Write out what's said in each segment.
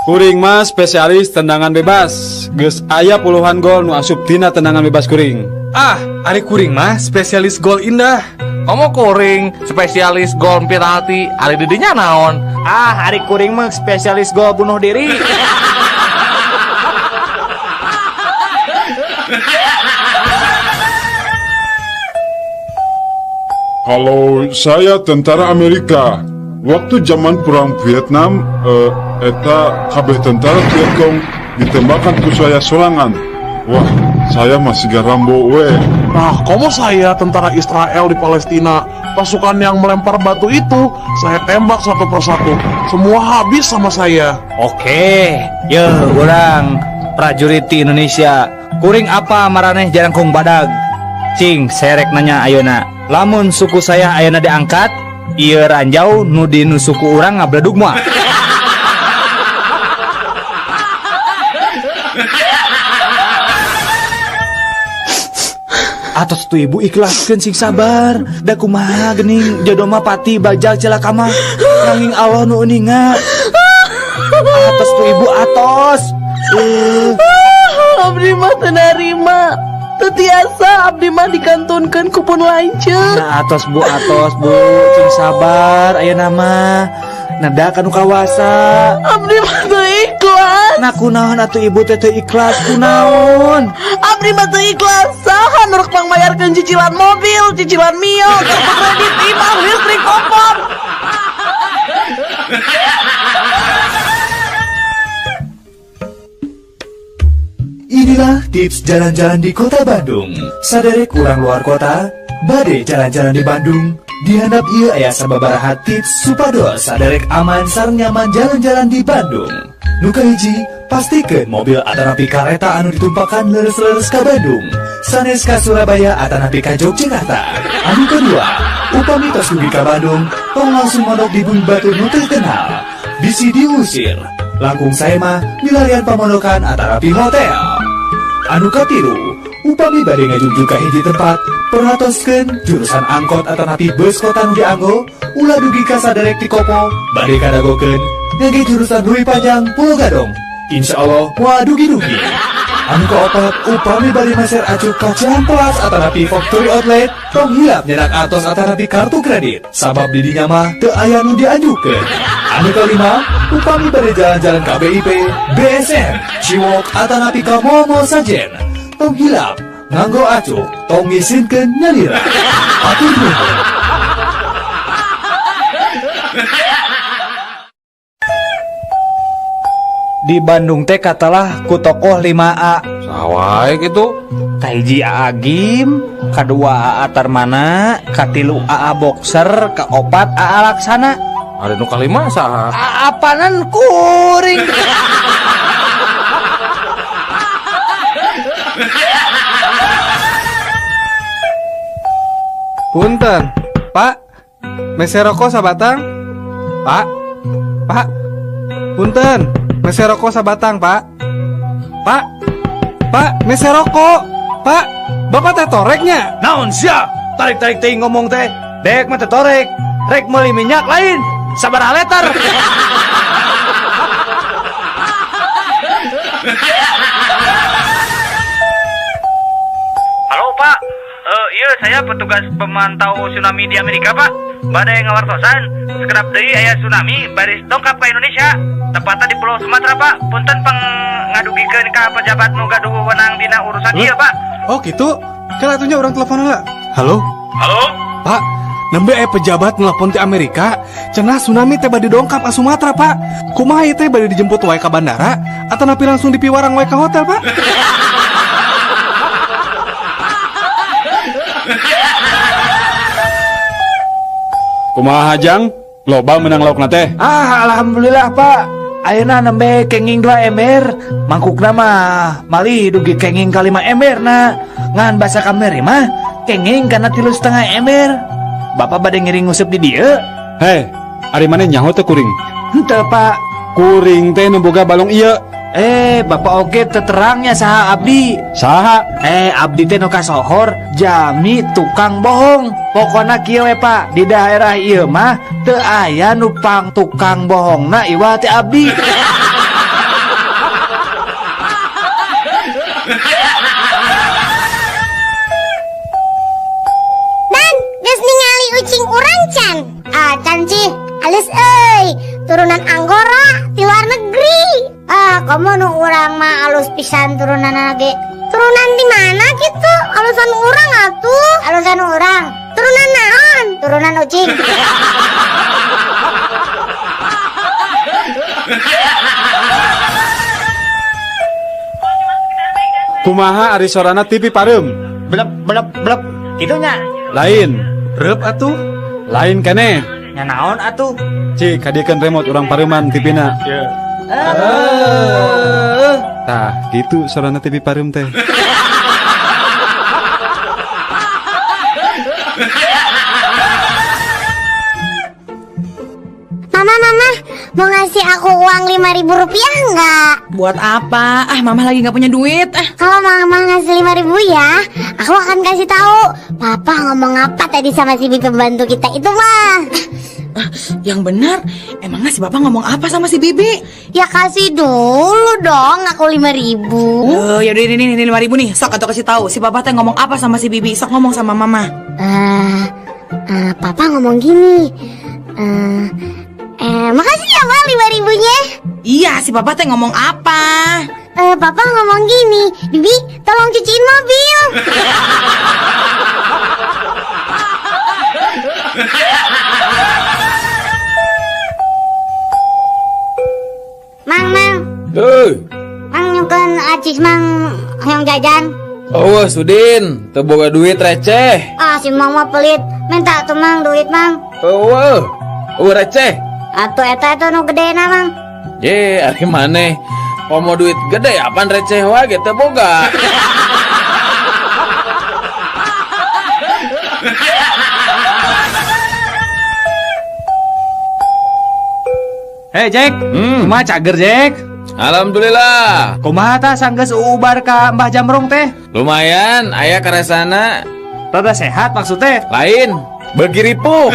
Kuring mah spesialis tendangan bebas. Geus aya puluhan gol nu asup tina tendangan bebas kuring. Ah, ari kuring mah spesialis gol indah. Kamu kuring spesialis gol penalti, ari didinya naon? Ah, hari kuring mah spesialis gol bunuh diri. Kalau saya tentara Amerika, waktu zaman perang Vietnam, eta kabeh tentara Vietcong ditembakkan ku saya sorangan. Wah, saya masih Rambo we. Nah, kamu saya tentara Israel di Palestina. Pasukan yang melempar batu itu, saya tembak satu persatu. Semua habis sama saya. Oke, ye urang prajurit di Indonesia. Kuring apa maraneh jarangkung badag? Cing, serek nanya ayeuna. Lamun suku saya ayeuna diangkat, ieu ranjau nu di nu suku urang ngabledug moal. Atos tu ibu ikhlaskeun sing sabar. Da kumaha geuning jodoh mah pati bajal celaka mah. Nanging Allah nu uninga. Atos tu ibu atos. Abdi mah teu narima. Teu tiasa abdi mah dikantunkeun ku pun lanceuk. Nah, atos bu, cing sabar ayeuna mah. Nada kanu kawasa. Abdi mah teu ikhlas. Nah kunaon atuh ibu teh teu ikhlas kunaon? Abdi mah teu ikhlas. Saha nu rek pangbayarkeun cicilan mobil, cicilan mio, kartu kredit, imah, listrik, kompor. Inilah tips jalan-jalan di kota Bandung. Saderek urang luar kota, bade jalan-jalan di Bandung. Dihandap ieu aya sababaraha tips supados saderek aman sareng nyaman jalan-jalan di Bandung. Nu kahiji, pastikeun mobil atanapi kareta anu ditumpakan leres-leres ka Bandung, sanes ka Surabaya atanapi ka Yogyakarta. Anu kedua, upami tos dugi ka Bandung, tong langsung mondok di bumi batu nu teu kenal. Bisi diusir. Langkung saya mah milarian pamondokan atanapi hotel. Anu katilu, upami bade ngajungju ka hiji tempat, perhatoskeun jurusan angkot atanapi bus kota nu dianggo, ulah dugi ka saderek ti kopo, bade kadagokeun ngage jurusan Dui Panjang Pulau Gadong. Insyaallah moal dugi-dugi. Anu kaopat, upami bade maser acuh ka Cihampelas atanapi factory outlet, tong hilap nyedak atos atanapi kartu kredit, sabab di dinya mah teu aya nu diajukeun. Anu kalima, upami bade jalan-jalan ka BIP, BSM, Ciwok atanapi ka Momo Sajen, tong hilap nganggo acuh, tong ngisinkeun nyalira. Atur nuhun. Di Bandung teh katalah ku tokoh 5A. Sawai gitu. Kahiji AA Gim, kadua AA Tarmana, katilu AA Boxer, kaopat AA Laksana. Ada nu kalima saha? Apanan kuring. Punten, Pak. Mese rokok sabatang? Pak. Punten, mese rokok sabatang, Pak. Pak, mese rokok. Pak, Bapak teh toreknya. Naon sia? Tarik-tarik teuing ngomong teh. Dek mah teh torek. Rek meuli minyak lain. Sabaraha letar. Halo Pak, iya saya petugas pemantau tsunami di Amerika Pak. Badai ngawartosan, sekedap deui aya tsunami baris dongkap ke Indonesia. Tepatnya di Pulau Sumatera Pak. Punten pangadugikeun ka pejabat nu gaduh wewenang dina urusan ieu Pak. Oh gitu? Kan atunya orang telepon heula. Halo? Halo? Pak, nembe pejabat nelpon ti Amerika, cenah tsunami teh bade dongkap ka Sumatera, Pak. Kumaha ieu teh bade dijemput wae ka bandara atanapi langsung dipiwarang wae ka hotel, Pak? Kumaha Hajang? Loba menang laukna teh. Alhamdulillah Pak. Ayeuna nembe kenging 2 ember. Mangkukna mah malih dugi kenging ka 5 ember na. Ngan basa kamari mah kenging kana 3,5 ember. Bapak bade ngiring nguseup di dieu? Hei, ari maneh nyaho teh kuring? Henteu Pak. Kuring teh nu boga balong ieu. Bapak oge terangnya saha abdi. Saha? Abdi teh nu kasohor jami tukang bohong. Pokona kieu we Pak, di daerah ieu mah teu aya nu tukang bohongna iwal teh abdi. geus euy, turunan Anggora di luar negeri. Komo nu urang mah alus pisan turunan ge. Turunan di mana gitu? Alusan urang atuh. Alusan urang. Turunan naon? Turunan ucing. Kumaha ari sorana TV pareum? Blep blep blep. Kidunya. Lain. Rep atuh. Lain keneh. Nya naon atuh? Cik, hadiekeun remote urang pareuman TV-na. Tah, gitu sorana TV pareum teh. Mama, mau ngasih aku uang 5.000 rupiah nggak? Buat apa? Mama lagi nggak punya duit. Kalau mama ngasih 5.000 ya, aku akan kasih tahu papa ngomong apa tadi sama si bibi pembantu kita itu mah. Yang benar, emangnya si bapak ngomong apa sama si bibi? Ya kasih dulu dong aku 5.000. Yaudah ini 5.000 nih. Sok atau kasih tahu si bapak teh ngomong apa sama si bibi. Sok ngomong sama mama. Papa ngomong gini. Makasih ya Bang 5.000-nya. Iya, si bapak teh ngomong apa? Papa ngomong gini, Bibi tolong cuciin mobil. Mang, Mang nyukeun acis mang hoyong jajan. Awas Udin, teu boga duit receh. Si Mang mah pelit, minta tuh Mang duit Mang. Receh. Atuh eta nu gedena Mang. Ye, ari maneh. Mau duit gede apaan receh wae teu boga. Hei Jack, kumaha cager Jack? Alhamdulillah. Kumaha tah sanggeus ubar ka Mbah Jamrong teh? Lumayan, aya karesana. Rada sehat maksudnya? Lain, beuki ripuh.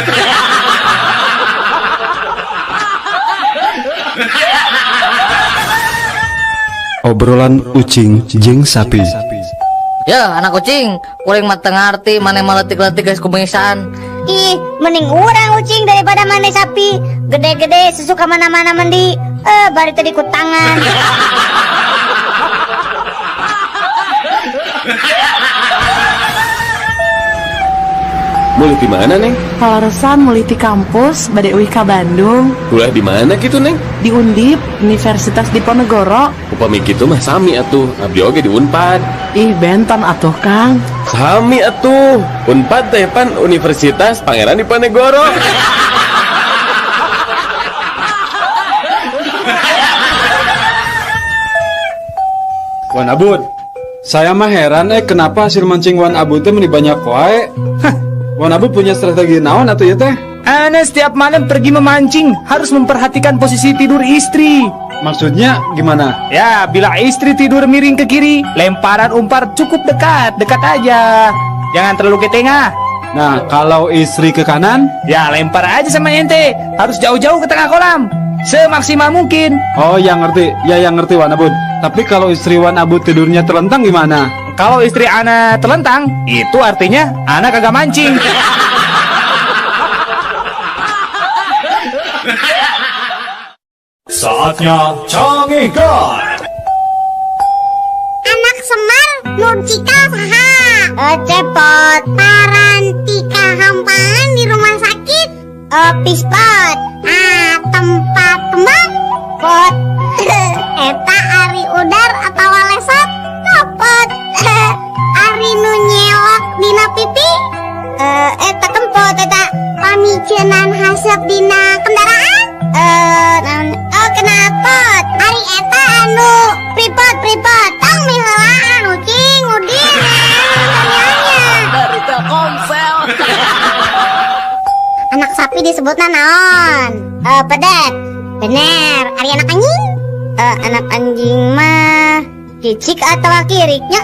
Obrolan ucing jeung sapi. Ya anak kucing, kuring mah teu ngarti maneh maletik-letik geus kumisan. Ih, mending urang ucing daripada maneh sapi. Gede-gede susu ka mana-mana mandi. Bari tadi ku tangan. Mulih di mana, Neng? Palaresan mulih di kampus, bade euy ka Bandung. Kuliah di mana gitu, Neng? Di Undip, Universitas Diponegoro. Upami kitu mah sami atuh, abdi oge di Unpad. Ih, bentan atuh, Kang. Sami atuh. Unpad teh pan Universitas Pangeran Diponegoro. Wan Abud, saya mah heran kenapa hasil mancing Wan Abud teh meni banyak wae. Wan Abud punya strategi naon atuh ya teh? Ana setiap malam pergi memancing harus memperhatikan posisi tidur istri. Maksudnya gimana? Ya, bila istri tidur miring ke kiri, lemparan umpan cukup dekat aja. Jangan terlalu ke tengah. Nah, kalau istri ke kanan, ya lempar aja sama ente. Harus jauh-jauh ke tengah kolam, semaksimal mungkin. Oh, yang ngerti. Ya, yang ngerti Wan Abud. Tapi kalau istri Wan Abud tidurnya terlentang gimana? Kalau istri ana terlentang, itu artinya ana kagak mancing. Saatnya Canggih God. Anak Semar Nurcika saha? Cepot parantika hampaan di rumah sakit. Pispot. Tempat tembak pot. Eta ari udar atau lesot nopot. Ari nu nyewok dina pipi. Eta kempot eta pamicenan hasep dina kendaraan. Kenapot hari eta anu pripot tong mihelaan ucing udin Dari Telkomsel. anak sapi disebutna naon? Pedet. Bener. Ari anak anjing? Anak anjing mah cicik atau kiriknya?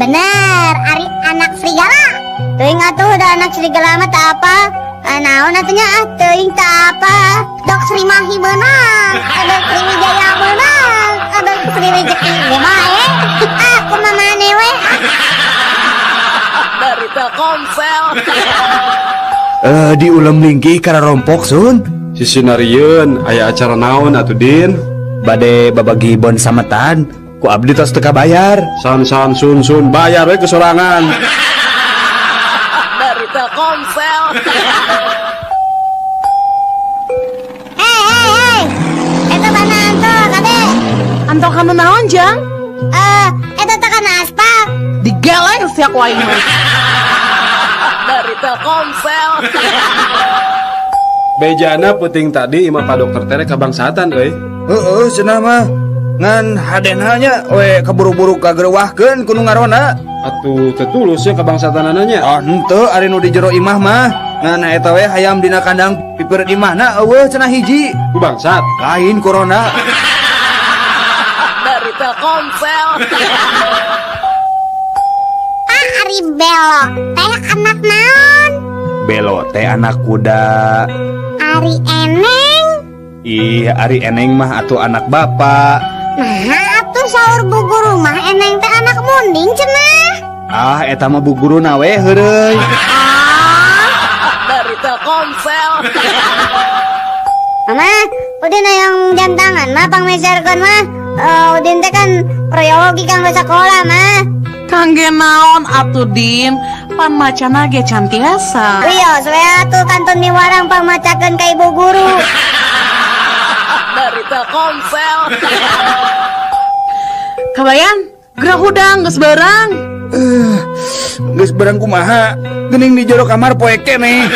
Bener. Ari anak serigala? Teuing atuh da anak serigala mah teu apa? Naon atunya teuing teu apa? Dok Sri Mahi beunang, ada Sri Wijaya beunang, ada Sri Rezeki ge bae. Kumaha maneh we? Dari Telkomsel. Diulam lingkih karena rompok sun. Sisinarieun aya acara naon atuh Din? Bade babagi bon sametan, ku abdi tos teu bayar. Sun bayar we kesorangan. Dari Telkomsel. Hei, eta mana antol kade? Antol kana naon, Jang? Eta tekan aspal. Digeleng siak wae mah. Dari Telkomsel. Bejana puting tadi imah Pak Dokter tere kabangsatan euy. Heeh, cenah mah. Ngan hadenanya we kaburu-buru kagerewahkeun ku nu ngarona. Atuh tetulus ya kabangsatanana nya. Oh, henteu ari nu di jero imah mah. Ngan eta we hayam dina kandang piper imahna eueuh cenah hiji. Ku bangsat. Lain corona. Dari Telkomsel. Ari Belo, teh anak naon? Belo teh anak kuda. Ari Eneng. Ih, Ari Eneng mah atuh anak bapak. Nah, atuh saur bu guru mah Eneng teh anak munding cenah. Ah, eta mah bu guruna we heureuy. Dari Telkomsel. Mama, udin yang jam tangan mah pangmeserkeun mah. Udin teh kan proyologi kang sekolah mah. Kangge naon atuh Din? Pan macana ge can tiasa. Iya, saya tuh kantun di warang pamacakeun ka ibu guru. Dari Telkomsel. Kabayan, gerak hudang geus barang. Geus barang kumaha? Geuning di jero kamar poe keneh.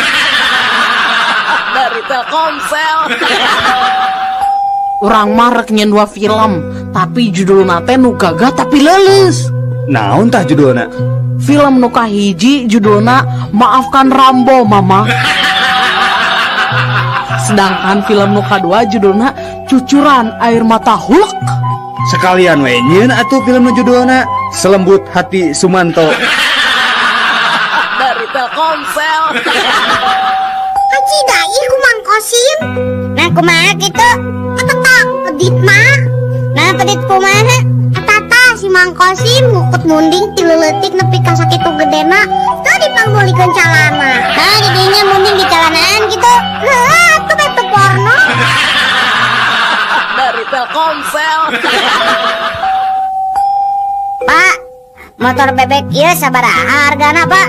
Dari Telkomsel. Urang mah rek nyen 2 film, tapi judulna teh nu gagah tapi leuleus. Naon tah judulna? Film nu kahiji judulna Maafkan Rambo Mama. Sedangkan film nu kadua judulna Cucuran Air Mata Hulk. Sekalian we nyieun atuh film nu judulna Selembut Hati Sumanto. Dari Telkomsel. Haji dai ku Mang Kosim. Nah kumaha kitu? Ketek pedit mah. Nah pedit kumaha? Tata si Mang Kosim ngukut munding ti leuletik nepi ka sakitu gedena teu dipanggulikeun calana. Nah didinya munding di calanaan kitu. Heuh atuh beto porno. Dari Telkomsel. Pak, motor bebek ieu sabaraha hargana, Pak?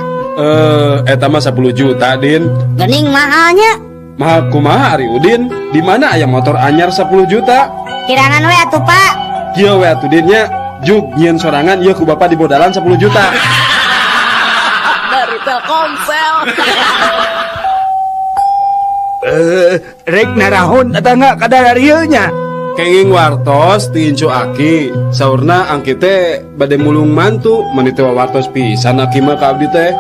Eta mah 10 juta Din. Geuning mahalnya. Mahal kumaha Ari Udin? Di mana aya motor anyar 10 juta? Kirangan we atuh, Pak. Kieu we atuh Din nya. Juk nyieun sorangan ieu ku Bapak di bodalan 10 juta. Dari Telkomsel. Rek narahon eta enggak kadar arieu nya. Kenging wartos tincu aki. Saurna angki teh bade mulung mantu, meuni teh wartos pisan aki mah ka abdi teh.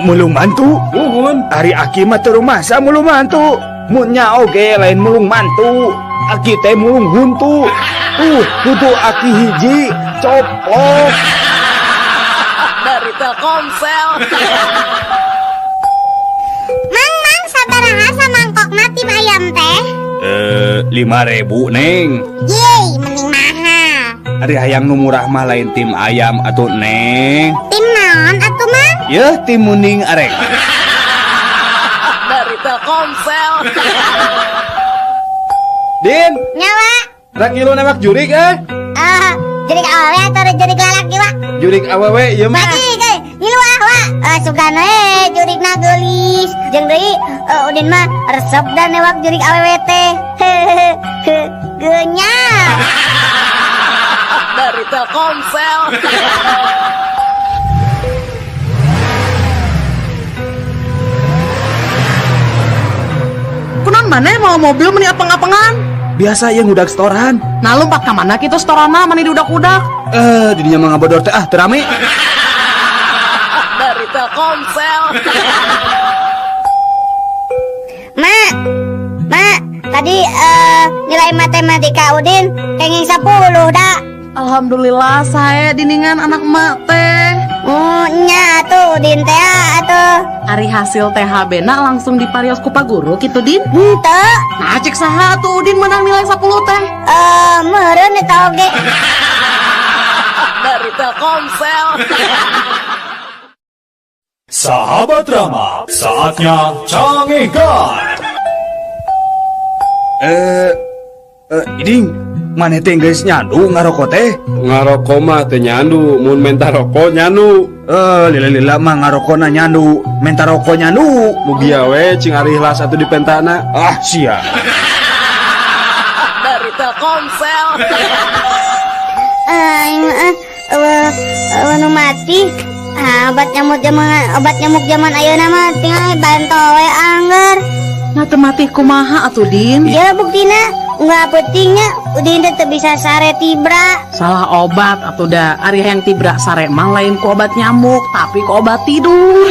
Mulung mantu? Nuhun. Ari aki mah teu rumasa mulung mantu. Mun nya oge lain mulung mantu. Aki teh mulung huntu. Kudu aki hiji coplok. Dari Telkomsel. Mang sabaraha samangkokna tim ayam teh? 5.000 neng. Yeay, mending mahal. Ari hayang nu murah mah lain tim ayam atuh neng. Tim naon atuh Mang? Yeuh tim munding arek. Dari Telkomsel. Din, Nyawa. rek ngilu nembak jurik Jurik awewe atau jurik lalaki wa? Jurik awewe ieu mah. Bagi ge, ngilu wa. Sugan we jurikna geulis. Jeung deui Udin mah resep dan newak jurik awewe teh. Geunyal. Dari Telkomsel. Kunaon maneh mau mobil meni apeng-apengan? Biasa yang udah setoran. Nah lompat ka mana kitu setorana mani diudak-udak? Didinya mah ngabodor teh teu rame. Dari Telkomsel. Mak, tadi nilai matematika Udin kenging 10 dah. Alhamdulillah saya diningan anak emak teh. Nya tuh Udin teh atuh. Ari hasil THB na langsung diparios ku Pak Guru kitu Din? Henteu. Nah cek saha tuh Udin menang nilai 10 teh? Meureun eta oge. Dari Telkomsel. Sahabat Rama, saatnya Canggih Guard. Iding, mana teh geus nyandu ngarokok teh? Ngarokok mah teu nyandu, mun menta rokok nyandu. Lila mah ngarokona nyandu, menta rokok nyandu. Mugi we cing ari las atuh di pentana. Ah, sia. Dari Telkomsel. Nu mati. Obat nyamuk zaman ayeuna mah tinggal bantu we angger. Nah temati kumaha atuh Din? Ya buktina nggak pentingnya Udin teh bisa sare tibra. Salah obat atuh da. Ari yang tibra sare mah lain ku obat nyamuk, tapi ku obat tidur.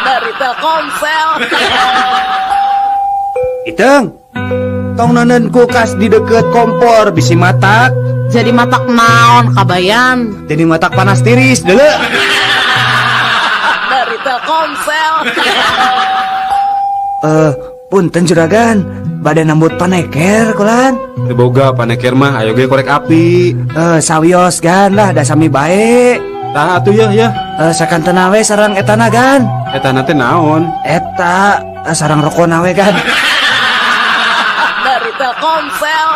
Dari Telkomsel. Iteng, tong nonen kulkas di deket kompor bisi matak. Jadi matak naon kabayan? Jadi matak panas tiris dulu. Dari Telkomsel. Punten juragan, badan nambut paneker kulan. Teu boga paneker mah ayo ge korek api. Sawios gan lah da sami bae. Tah atuh ya. Sakantena we sareng etana gan. Etana teh naon? Eta sareng rokona we gan. Dari Telkomsel.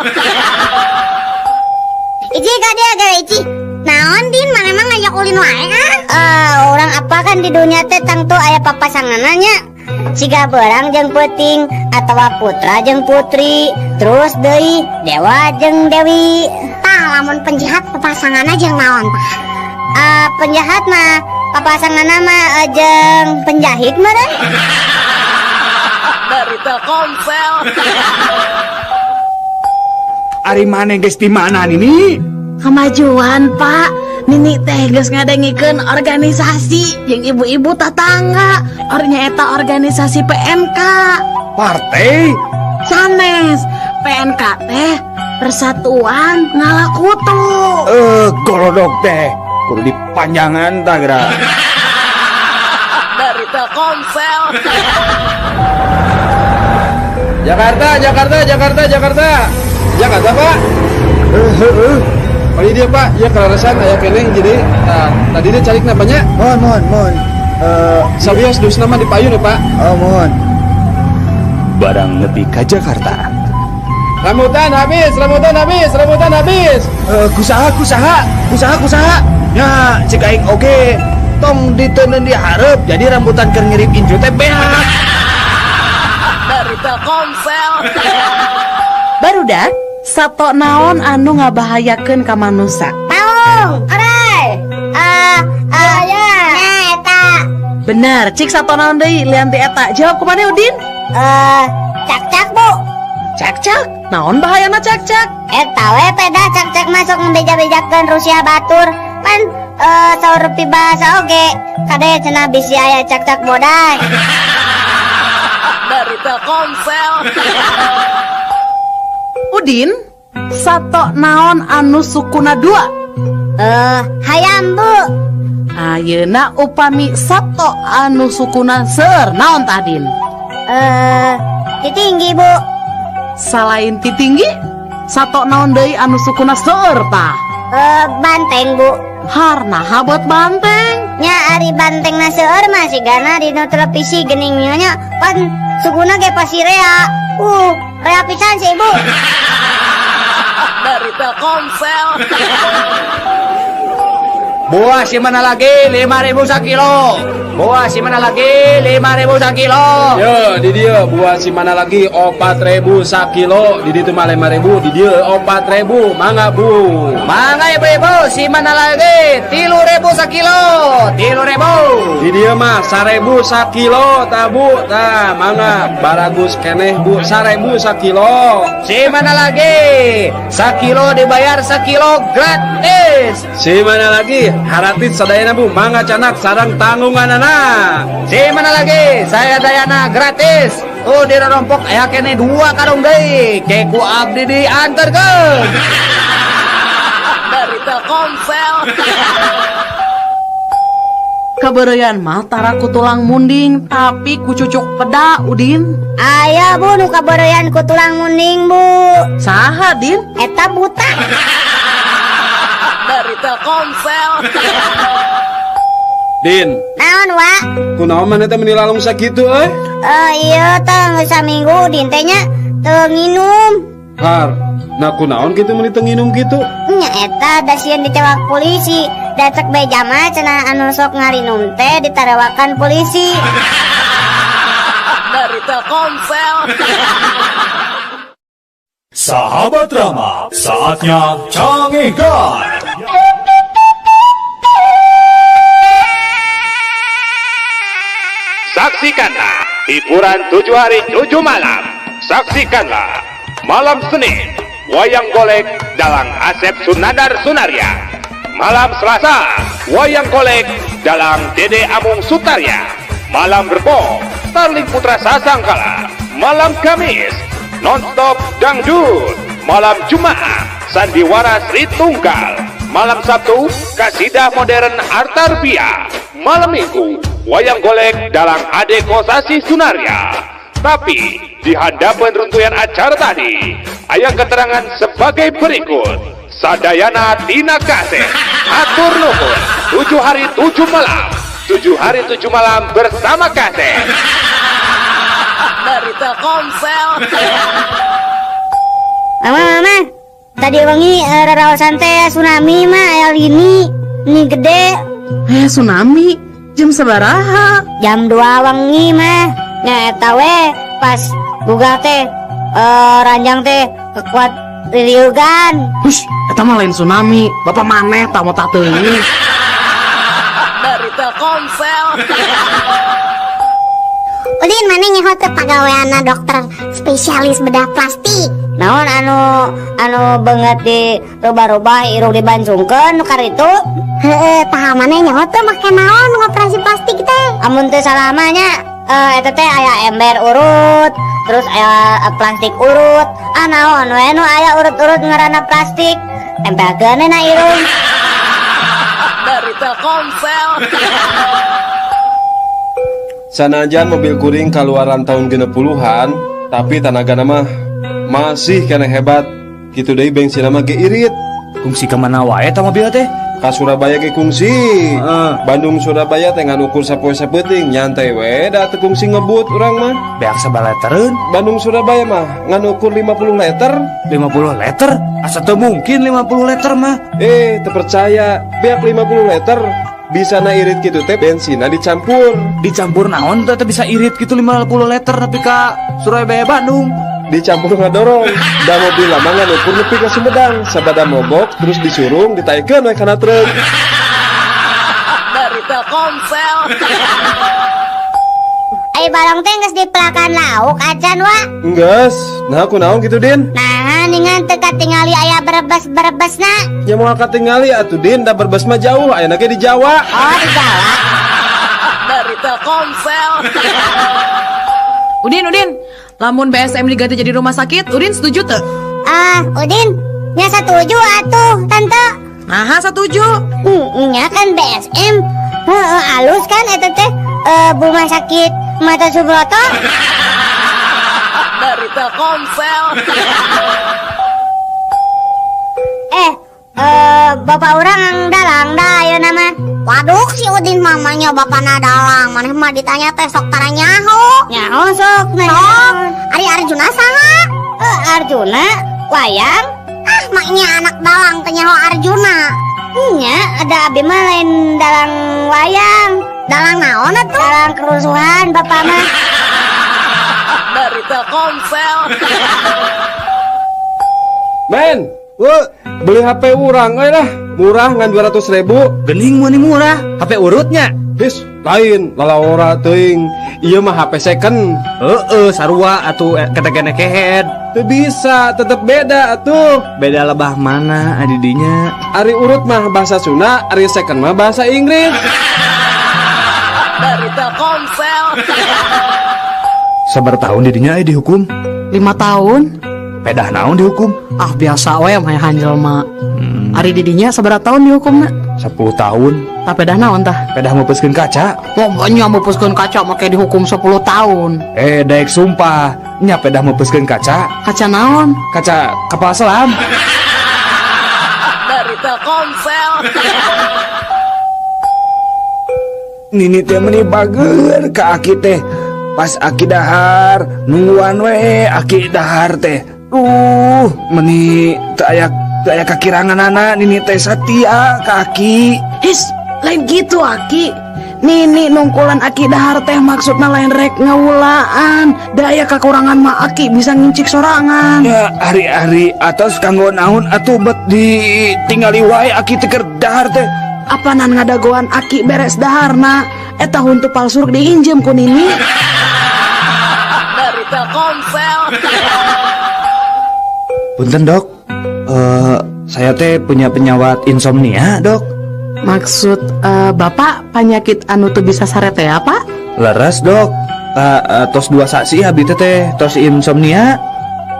Ici kada gara Ici. Naon Din, mana emang ngajak ulin wae orang apa kan di dunia teh tang tuh aya papasanganna nya. Siga berang jeung peuting atawa putra jeung putri, terus deui dewa jeung dewi. Tah lamun penjahat papasanganna jeung naon tah? Penjahat mah papasanganna mah jeung penjahit meureun. Dari Telkomsel. Ari maneh geus di mana ini? Kemajuan Pak. Nini teh geus ngadengikeun organisasi jeung ibu-ibu tetangga. Ornya eta organisasi PNK. Partai? Sanes. PNK teh Persatuan Ngalakutu. Golodok teh kudu dipanjangan tah geura. Dari Telkomsel. Jakarta Pak. Oh iya dia Pak, ya kelarasan aya keneh jadi tadi dia cari banyak. Mohon. Sabios dus nama dipayun ya Pak. Mohon. Barang nepi ka Jakarta. Rambutan habis. Kusaha. Ya, cek aing oge. Tong diteuneun di hareup jadi rambutan keur ngirip inju teh beak. Dari Telkomsel. Barudak, sato naon anu ngabahayakeun ka manusa? Paung, orai. Ya. Nah, eta. Bener, cik sato naon deui lian ti eta. Jawab kumaha Udin? Cak-cak, Bu. Cak-cak. Naon bahayana cak-cak? Eta we peda cak-cak masuk ngebeja-bejakeun Rusia batur. Pan saur bahasa oge. Kade cenah bisi aya cak-cak boday. Dari Telkomsel. Udin, sato naon anu sukuna 2? Hayam, Bu. Ayeuna upami sato anu sukuna seueur naon tah Din? Titinggi, Bu. Salain ti tinggi, sato naon deui anu sukuna seueur tah? Banteng, Bu. Harnaha buat banteng? Nya ari bantengna seueur mah sigana dina televisi geuning nya pan sukuna ge pasti rea. Rea pisan sih, Bu. Dari Telkomsel. Buah si mana lagi 5.000 sakilo. Buah si mana lagi 5.000 sakilo. Yo, di dia buah si mana lagi 4.000 sakilo. Di ditu mah 5.000, di dia 4.000. Mangga Bu. Mangga ibu-ibu si mana lagi 3.000 sakilo. 3.000. Di dia mah 1.000 sakilo tabu. Tah, mangga baragus keneh Bu 1.000 sakilo. Si mana lagi sakilo dibayar sakilo gratis. Si mana lagi haratit sadayana Bu mangga canak sarang tanggungan anak. Si mana lagi saya dayana gratis. Di rompok aya kene 2 karung deui. Keku abdi dianterkeun. Dari Telkomsel. Kabereyan mah tara ku tulang munding tapi ku cucuk peda Udin. Aya Bu nu kabereyan ku tulang munding, Bu. Saha Din? Eta buta. Dari Telkomsel. Din, Naon wa? kunaon mana teh menilalung sakitu Iya tang saminggu Udin teh nya teu nginum. Har, nah kunaon kitu meuni teu nginum kitu? Nya eta da sieun ditewak polisi. Da cek beja mah cenah anu sok ngarinum teh ditarewakan polisi. Dari Telkomsel. Sahabat drama, saatnya Canggih Guide. Saksikanlah hiburan 7 hari 7 malam. Saksikanlah malam Senin Wayang Golek dalam Asep Sunandar Sunaria. Malam Selasa Wayang Golek dalam Dede Amung Sutarya. Malam Rebo Starling Putra Sasangkala. Malam Kamis Nonstop Dangdut. Malam Jumat Sandiwara Sri Tunggal. Malam Sabtu Kasidah Modern Artarbia. Malam Minggu Wayang Golek dalam Ade Kosasi Sunaria. Tapi di hadapan runtuyan acara tadi aya keterangan sebagai berikut. Sadayana tina kaset atur nuhun 7 hari 7 malam. 7 hari 7 malam bersama kaset Dari Telkomsel. Mama, tadi wengi raraosan teh tsunami mah aya lini gede. Tsunami? Jam sabaraha? Jam 2 wengi mah. Nya eta we pas buka teh ranjang teh kekuat ririugan. Hush, eta mah lain tsunami. Bapak maneh tamu tak teuing. Dari Telkomsel. Udin mana nyaho teh pagaweana dokter spesialis bedah plastik. Naon anu banget di robah-robah irung dibancungkeun nu karitu? Heeh, pahamane nyaho teh make naon ngoperasi plastik teh? Amun teu salah mah nya eta teh aya ember urut, terus aya plastik urut. Naon we nu aya urut-urut ngaranna plastik? Tempelkeun na irung. Dari Telkomsel. Sanajan mobil kuring kaluaran tahun 60-an, tapi tenaga nama masih kena hebat. Kitu deui bensin mah ge irit. Kungsi ke mana wae ta mobil teh? Ka Surabaya ge kungsi. Bandung Surabaya teh ngan ukur sapoe sapeuting, nyantai we da teu kungsi ngebut urang mah. Beak sabaletereun? Bandung Surabaya mah ngan ukur 50 liter. 50 liter? Asa teu mungkin 50 liter mah. Teu percaya, beak 50 liter. Bisa na irit gitu teh bensinna dicampur. Dicampur naon teh bisa irit gitu 50 liter tapi ka Surabaya Bandung. Dicampur ngadorong. Da mobil lama nganukur nepi ka Sumedang, sabada mogok terus disurung ditaikeun we kana truk. Dari Telkomsel. Ai barang teh geus dipelakan lauk acan wa. Enggeus. Nah kunaon kitu Din? Nah, ningan teu katingali aya berebes-berebesna. Ya mau katingali atuh Din, da berbes mah jauh, aya ge di Jawa. Oh, di Jawa. Dari Telkomsel. Udin, lamun BSM diganti jadi rumah sakit, Udin setuju teu? Udin, nya setuju atuh, Tante. Nah, setuju. Nya kan BSM. Alus kan eta teh rumah sakit Mata Subroto. Dari Telkomsel. Bapak orang ang dalang dah ayo nama. Waduh si Udin mamanya bapakna dalang. Maneh mah ditanya teh sok tara nyaho. Nyaho sok sok. Ari Arjuna saha? Arjuna wayang. Maknya anak dalang teh nyaho Arjuna. Nya ada abi mah lain dalang wayang. Dalang naon atuh? Dalang kerusuhan bapak mah. Dari Telkomsel. Men, beli HP urang euy lah. Murah ngan 200.000. Gening mun murah, HP urutnya. His, lain lalaora teuing. Ieu mah HP second. Sarua atuh ketekene kehead. Teu bisa, tetep beda atuh. Beda lebah mana adidinya? Ari urut mah bahasa Sunda, ari second mah bahasa Inggris. Dari Telkomsel. Sabar tahun didinya dihukum? 5 tahun. Pedah naon dihukum? Biasa we mah hanjel mah. Ari didinya sabaraha tahun dihukumna? 10 tahun. Tah pedah naon tah? Pedah mepeskeun kaca. Pokoknya mepeskeun kaca make dihukum 10 tahun. Daek sumpah, nya pedah mepeskeun kaca. Kaca naon? Kaca kapal selam. Dari Telkomsel. Nini teh meni bager ka aki teh. Pas aki dahar, nungguan we aki dahar teh. Meni teu aya kakirangan anak Nini teh satia ka aki. His, lain gitu Aki. Nini nungkulan Aki dahar teh maksudna lain rek ngawulaan. Daya kekurangan mah Aki bisa ngincik sorangan. Ya hari-hari atos kanggo naon atuh bet ditinggali wae aki teh keur dahar teh. Apanan ngadagoan Aki beres daharna eta huntu palsu diinjem ku Nini. Dari Telkomsel. Punten dok, saya teh punya penyawat insomnia dok. Maksud Bapak penyakit anu teu bisa sarete apa? Leres dok, tos 2 saksi abi teh tos insomnia.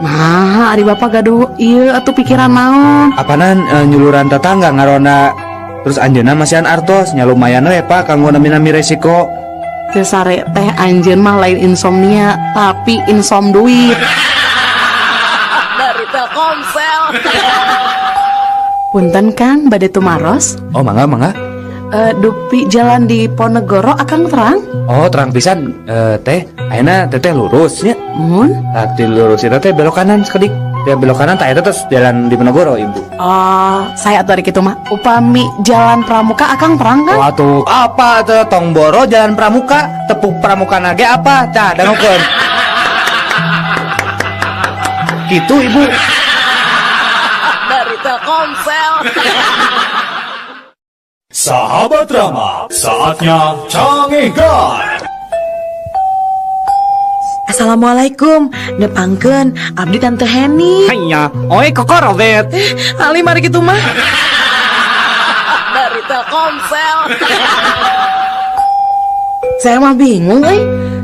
Nah, ari Bapak gaduh ieu atuh pikiran naon? Apanan nyuluran tetangga ngarona. Terus anjeunna masihan artos nya lumayan we Pak kanggo nami resiko. Teu sare teh anjeun mah lain insomnia, tapi insom duit. Dari Telkomsel. Punten Kang, bade tumaros. Oh mangga. Dupi jalan di Ponegoro akang terang? Oh terang pisan. Teh ayeuna teteh lurus nya. Mun? Tadi lurus eta teh belok kanan sekedik. Teh belok kanan tah eta terus jalan di Ponegoro Ibu. Oh, saya atuh kitu mah. Upami jalan Pramuka akang terang kan? Waduh, apa teh tong boro jalan Pramuka? Tepuk Pramuka nage apa? Cah dangukeun. Gitu Ibu. Dari Telkomsel. Sahabat Rama, saatnya cangehkan. Assalamualaikum, nepangkeun abdi Tante Heni. Hanya, oi kokorobet. Ali mari kitu mah. Dari Telkomsel. Saya mah bingung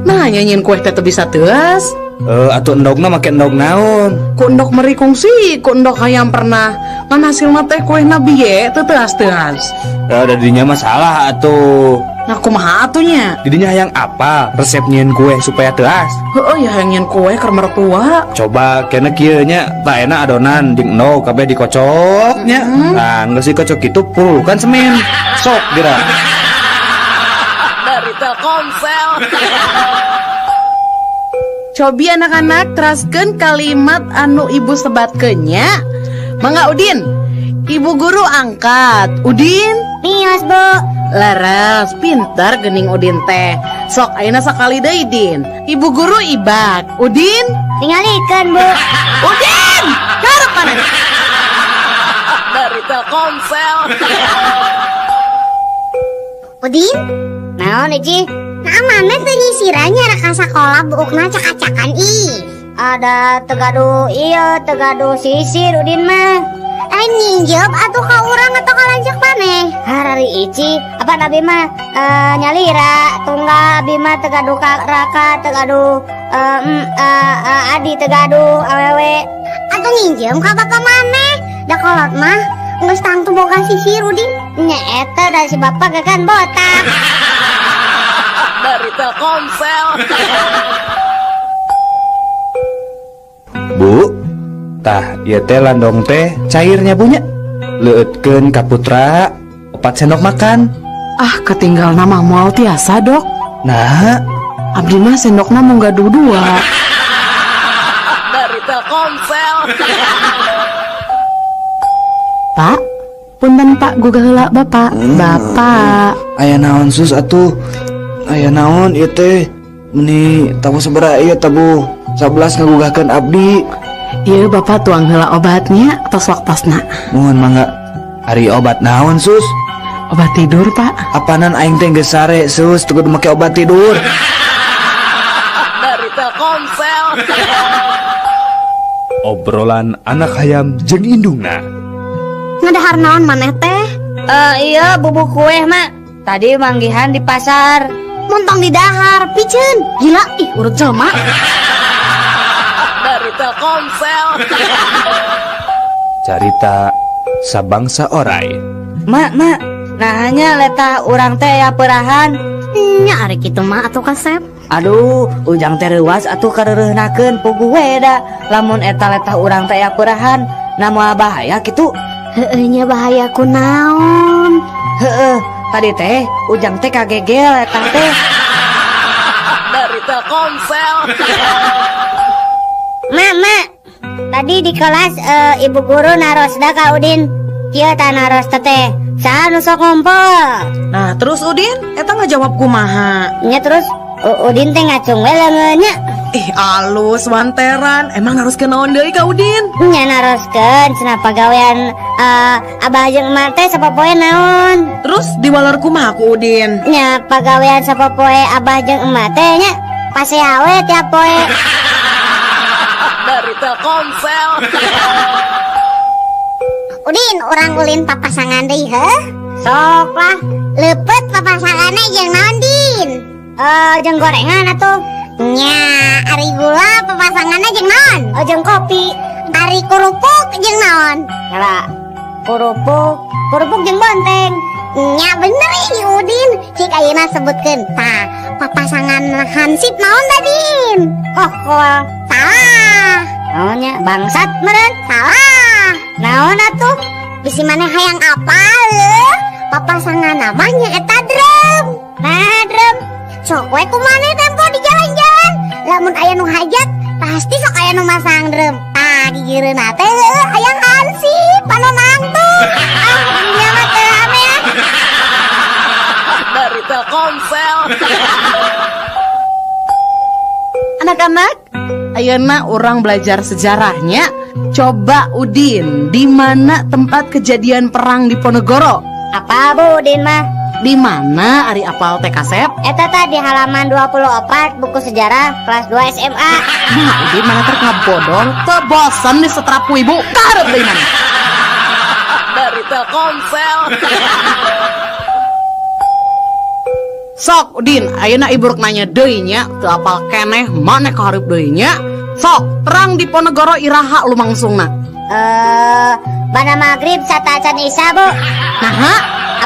Nah nyanyiin kue teh teu bisa teuas. Atuh endogna make endog naon? Ku endog meri kungsi, ku endog hayang pernah ngan hasil mah teh kuehna bieu teu teuas-teuas. Da didinya masalah atuh. Nah kumaha atunya? Didinya hayang apa? Resep nyieun kue supaya teuas. Heueuh ya hayang nyieun kue keur mertua. Coba kena kieu nya, tah enak adonan jeung endog kabeh dikocok nya. Nah, geus dikocok kitu pululkan semen. Sok geura. Dari Telkomsel. Cobi anak-anak teraskeun kalimat anu ibu sebatkeun nya. Mangga Udin. Ibu guru angkat. Udin. Mios, Bu. Laras, pintar geuning Udin teh. Sok ayeuna sakali deui Din. Ibu guru ibak. Udin. Tingalikeun, Bu. Udin. Karep mana? Dari Telkomsel. Udin? Naon Iji? Nah mana teu nyisirannya rek ka sakola buukna cak-cakan ada tegadu iya tegadu sisir Udin mah. Nyinjep atuh ka urang atau ka lanjak maneh. Harari Ici apa nabi mah nyalira tunggal abi mah tegadu ka raka tegadu adi tegadu awewe atuh nyinjem ka bapak maneh. Da kolot mah geus tangtu boga sisir Udin. Nya eta da si bapak gagan botak. Dari Telkomsel. Bu, tah ieu teh landong teh cairnya punya. Leueutkeun ka putra 4 sendok makan. Ah, ketinggal nama moal tiasa, Dok. Nah, abdi mah sendokna mung gaduh 2. Dari Telkomsel. Pak, punten Pak gugah heula Bapak. Bapak. Aya naon sus atuh? Aya naon ieu teh? Meni tamu sabaraha ieu tabu 11 ngagugahkeun abdi. Ieu Bapak tuang heula obatnya tos waktosna. Mohon mangga. Ari obat naon sus? Obat tidur Pak. Apanan aing teh geus sare sus teu kudu make obat tidur. Dari Telkomsel. Obrolan anak hayam jeung indungna. Ngadahar naon maneh teh? Iya bubuk kue mak. Tadi manggihan di pasar. Montong di dahar, piceun. Gila, ih urut jelema. Dari Telkomsel. Carita sabangsa oray. Mak, nah hanya letah urang teh ya perahan. Nya ari kitu mah atuh kasep. Aduh, ujang teh reuas atuh kareureuhnakeun puguh we da. Lamun eta letah urang teh ya perahan, namoal bahaya kitu. Heueuh nya bahaya kunaon? Heueuh, Tadi teh Ujang teh kagegel eta teh. Dari Telkomsel. Mama, tadi di kelas ibu guru narosda ka Udin. Kieu tah naros teh. Saha nu sok ngumpul? Nah, terus Udin eta ngajawab kumaha? Nya terus Udin teh ngacung we leungeunnya. Ih, alus wanteran. Emang harus kenaon deui ka Udin? Nya naroskeun cenah pagawean abah jeung emak teh sapopoe naon? Terus diwaler kumaha ku Udin? Nya pagawean sapopoe abah jeung emak teh nya pasea we tiap poe. Dari Telkomsel. Udin, orang ulin papasangan deui heuh. Sok lah, leupeut papasanganna jeung naon Din? Jeung gorengan atuh. Nya, ari gula papasanganna jeung naon? Jeung kopi. Ari kurupuk jeung naon? Kala kurupuk jeung bonteng. Nya bener ih Udin, cik ayeuna sebutkeun. Tah, papasangan hansip naon da Din? Kokol. Salah. Naonnya bangsat meureun? Salah. Naon atuh? Bisi maneh hayang apal? Papasangan namanya eta drum. Nah, drum. Sok we kumaneh tempo di jalan-jalan. Lamun aya nu hajat, pasti sok aya nu masang drum. Tah, gigireunna teh hayang hansip panonang tuh. Nya mah teu amean. Dari Telkomsel. Anak-anak, ayeuna orang belajar sejarahnya. Coba Udin, di mana tempat kejadian perang di Ponegoro? Apa Bu Udin mah? Di mana Ari apal teh kasep? Eta tah di halaman 24 buku sejarah kelas 2 SMA. Nah, Udin mana terkena bodol, teu bosan di setrapu ibu. Karep deui mana? Dari Telkomsel. Sok Udin, ayeuna ibu rek nanya deui nya, teu apal keneh maneh kahareup deui nya. Sok, perang di Ponegoro iraha lumangsungna. Bana maghrib satacan Isya Bu. Naha?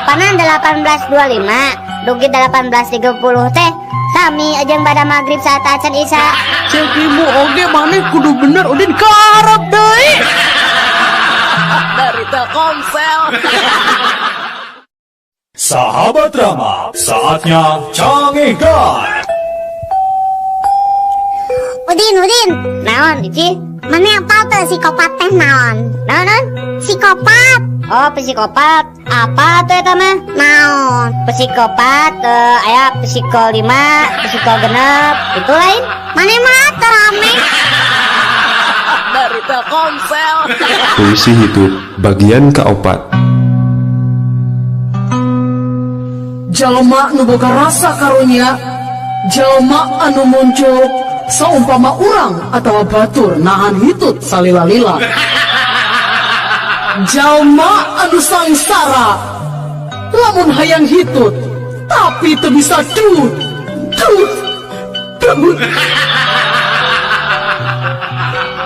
Apana 1825 dugi 1830 teh sami jeung bada maghrib satacan Isya. Cek ibu oge maneh kudu bener Udin kaharep deui. Dari Telkomsel. Sahabat drama, saatnya Cangehkan. Udin, naon Ici? Mana apal teh psikopat teh naon? Naon? Psikopat. Oh, psikopat. Apa tuh eta mah? Naon? Psikopat aya psiko 5, psiko 6, itu lain. Mana mah terame. Dari Telkomsel. Puisi hidup bagian keopat. Jalma nu boga rasa karunya, jalma anu muncul saumpama urang atawa batur nahan hitut salila-lila. Jalma anu sangsara lamun hayang hitut tapi teu bisa dut.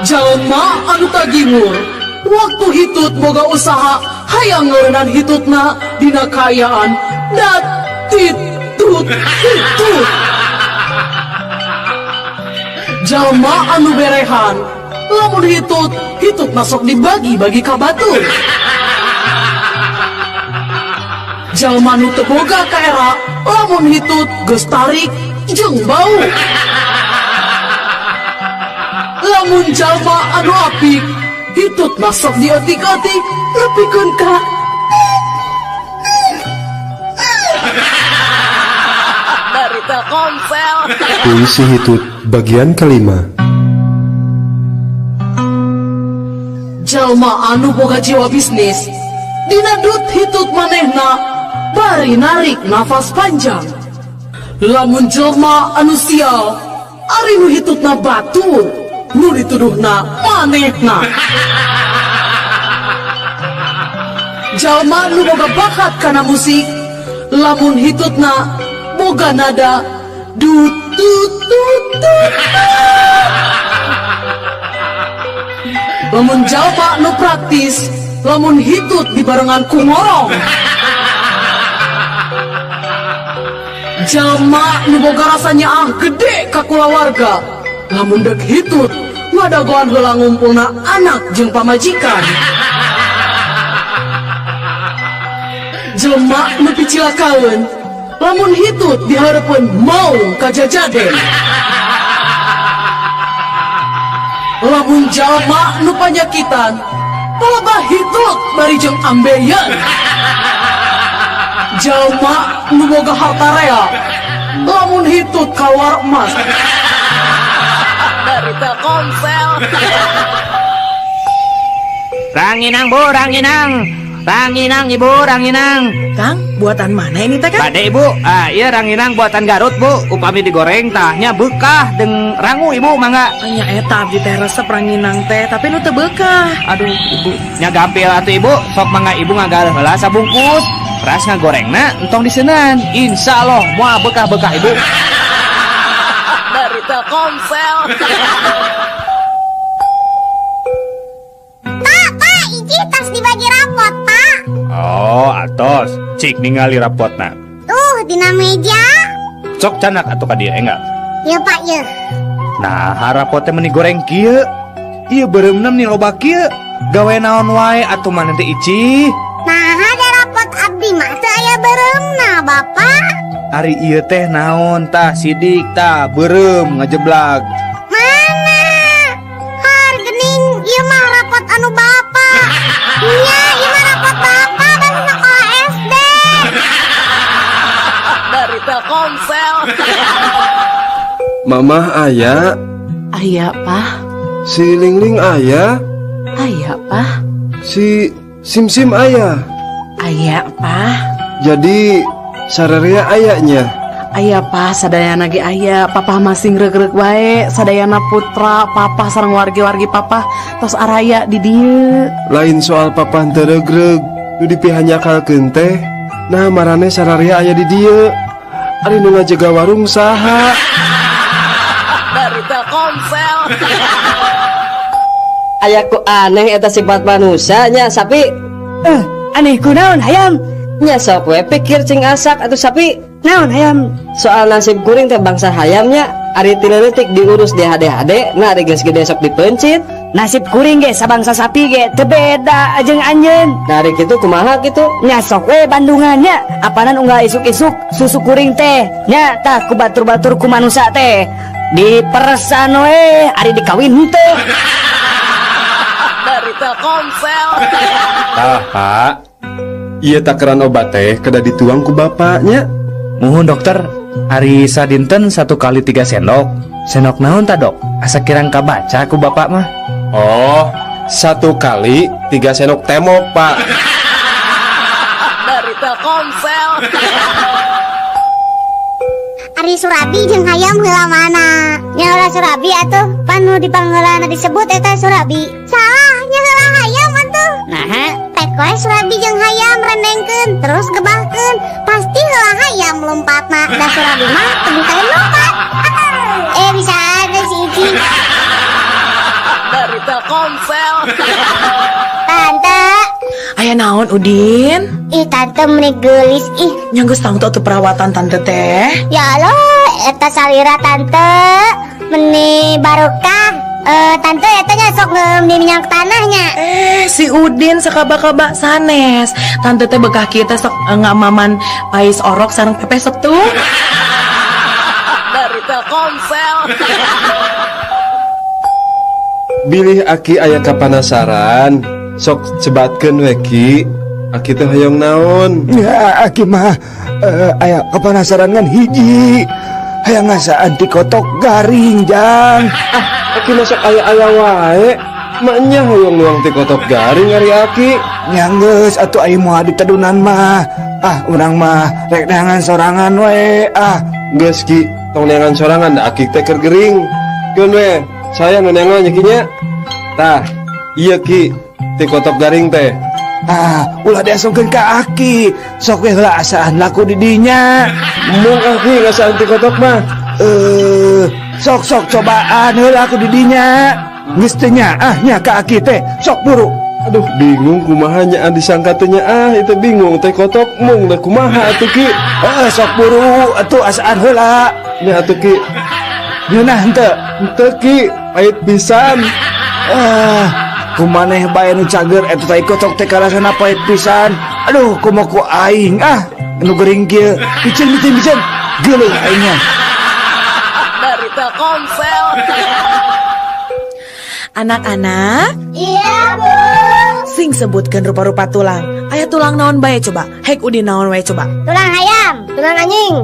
Jalma anu tagimur waktu hitut boga usaha hayang ngeureunaan hitutna dina kayaan dat titut hitut. Jalma anu berehan lamun hitut masuk dibagi-bagi ka batur. Jalma nu teu boga kaera lamun hitut geus tarik jeung bau. Lamun jalma anu apik hitut masuk diotik-otik nepikeun ka dari Telkomsel. Puisi hidup bagian kelima. Jalma anu boga jiwa bisnis dina dut hitut manehna bari narik nafas panjang. Lamun jalma anu sial ari nu hitutna batur nu dituduhna manehna. Jalma nu boga bakat kana musik lamun hitutna boga nada dut tut tut tut. Lamun jalma nu praktis lamun hitut dibarengan ku ngorong. Jalma nu boga rasanya gede ka kulawarga lamun dek hitut ngadagoan heula ngumpulna anak jeung pamajikan. jelma nu picilakaan lamun hitut diharapun mau kajajaden. Lamun jalma nu panyakitan palabah hitut bari jeung ambeien. Jalma nu boga harta rea lamun hitut kawar emas. Dari Telkomsel. Ranginang bu, ranginang. Ranginang ibu, ranginang. Kang, buatan mana ini teh Kang? Bade ibu, iya ranginang buatan Garut bu. Upami digoreng tahnya bekah deng rangu ibu mangga. Nya eta abdi teh resep ranginang teh, tapi nu teu beukah. Aduh ibu, nya gampil atuh ibu. Sok mangga ibu ngagal heula sabungkus. Ras ngagorengna entong diseunan. Insyaallah moal bekah-bekah ibu. Dari Telkomsel. Pak, iji tas dibagi rapot, Pak. Oh, atos. Cik ningali rapotna. Tuh, dina meja. Sok canak atuh ka dieu enggak? Ya, Pak, ya. Nah, rapotnya meni goreng kieu. Ieu beureumna meni loba kieu. Gawe naon wae atuh maneh teh Ici. Nah, ada rapot abdi mah teu aya beureumna, Bapak. Ari ieu teh naon tah sidik tah beureum ngajeblak. Mana? Hargening ieu mah rapot anu Bapak. Iya, ieu mah rapot Bapak dan sekolah SD. Dari Telkomsel. Mamah aya, Aya, Pak. si Lingling aya, Aya, Pak. si Simsim aya. Aya, Pak. Jadi sararea ayanya. Aya, Pak, sadayana ge aya. Papa masih ngreug-reug wae. Sadayana putra papa sareng wargi-wargi papa tos araya di dieu. Lain soal papa teu regreg, nu dipihanyakalkeun teh. Nah marane sararea aya di dieu. Ari nu ngajaga warung saha? Dari Telkomsel. Ayaku aneh eta sifat manusia nya sapi. Aneh kunaon hayam? Nya sok we pikir cing asak atuh sapi. Naon hayam? Soal nasib kuring teh bangsa hayamnya ari tileutik diurus di hade-hade, nah ari geus gede sok dipencit. Nasib kuring ge sabangsa sapi ge teu beda jeung anjeun. Nah ari kitu kumaha kitu? Nya sok we bandungannya. Apanan unggal isuk-isuk susu kuring teh. Nya tah ku batur-batur ku manusia teh. Diperesan we ari dikawin henteu. Dari Telkomsel. Tah, Pak. Ieu takaran obat teh kada dituang ku bapaknya. Muhun dokter, hari sadinten 1 kali 3 sendok. Sendok naon ta dok? Asa kirang kabaca ku bapak mah. Oh, 1 kali 3 sendok temok, Pak. Dari Telkomsel. Ari Surabi jeung hayam heula mana? Nya heula Surabi atuh, panu dipangheulana disebut eta Surabi. Salah, nya heula hayam atuh. Nah, Tek we Surabi jeung hayam rendengkeun, terus gebahkeun. Pasti heula hayam lompatna, da Surabi mah teu bisa lompat. Bisa ada si Ici. Dari Telkomsel. Tante, Aya naon Udin? ih tante meuni geulis ih. Nya geus tangtu atuh perawatan tante teh. Ya Allah, eta salira tante meuni barokah. Tante eta nya sok ngeum di minyak tanahnya. Si Udin sakaba-kaba sanes. Tante teh bekah kita sok ngamaman pais orok sareng pepesok tuh. Dari Telkomsel. Bilih Aki aya kapanasaran. Sok cebatkeun we Ki. Aki teh hoyong naon? Ya, Aki mah aya kapanasaran ngan hiji. Hayang ngasaan ti kotok garing, Jang. Aki masuk aya-aya wae. Maknya hoyong nuang ti kotok garing ari Aki. Nyanggeus atuh ai moal ditedunan mah. Urang mah rek neangan sorangan we. Geus Ki, tong neangan sorangan da Aki teh keur gering. Keun we, saya nu neangan nya Ki nya. Tah, iya Ki, ti kotok garing teh. Ulah diasungkeun ka Aki. Sok we heula asaan laku di dinya. Mung Aki ngasaan ti kotok mah. Sok cobaan heula aku di dinya. Geus teh nya nya ka Aki teh. Sok buru. Aduh, bingung kumaha nyaan disangka teh nya itu bingung teh kotok mung da kumaha atuh Ki. Sok buru atuh asaan heula. Nya atuh Ki. Yeunah henteu. Henteu Ki, pait pisan. Kumaneh bae nu cager eta teh kotok teh karasana pait pisan. Aduh, kumaha ku aing nu gering kieu. Bicen. Geuleuh aingnya. Dari Telkomsel. Anak-anak, Iya, Bu. sing sebutkeun rupa-rupa tulang. Aya tulang naon bae coba? Hek Udin naon wae coba? Tulang ayam, tulang anjing,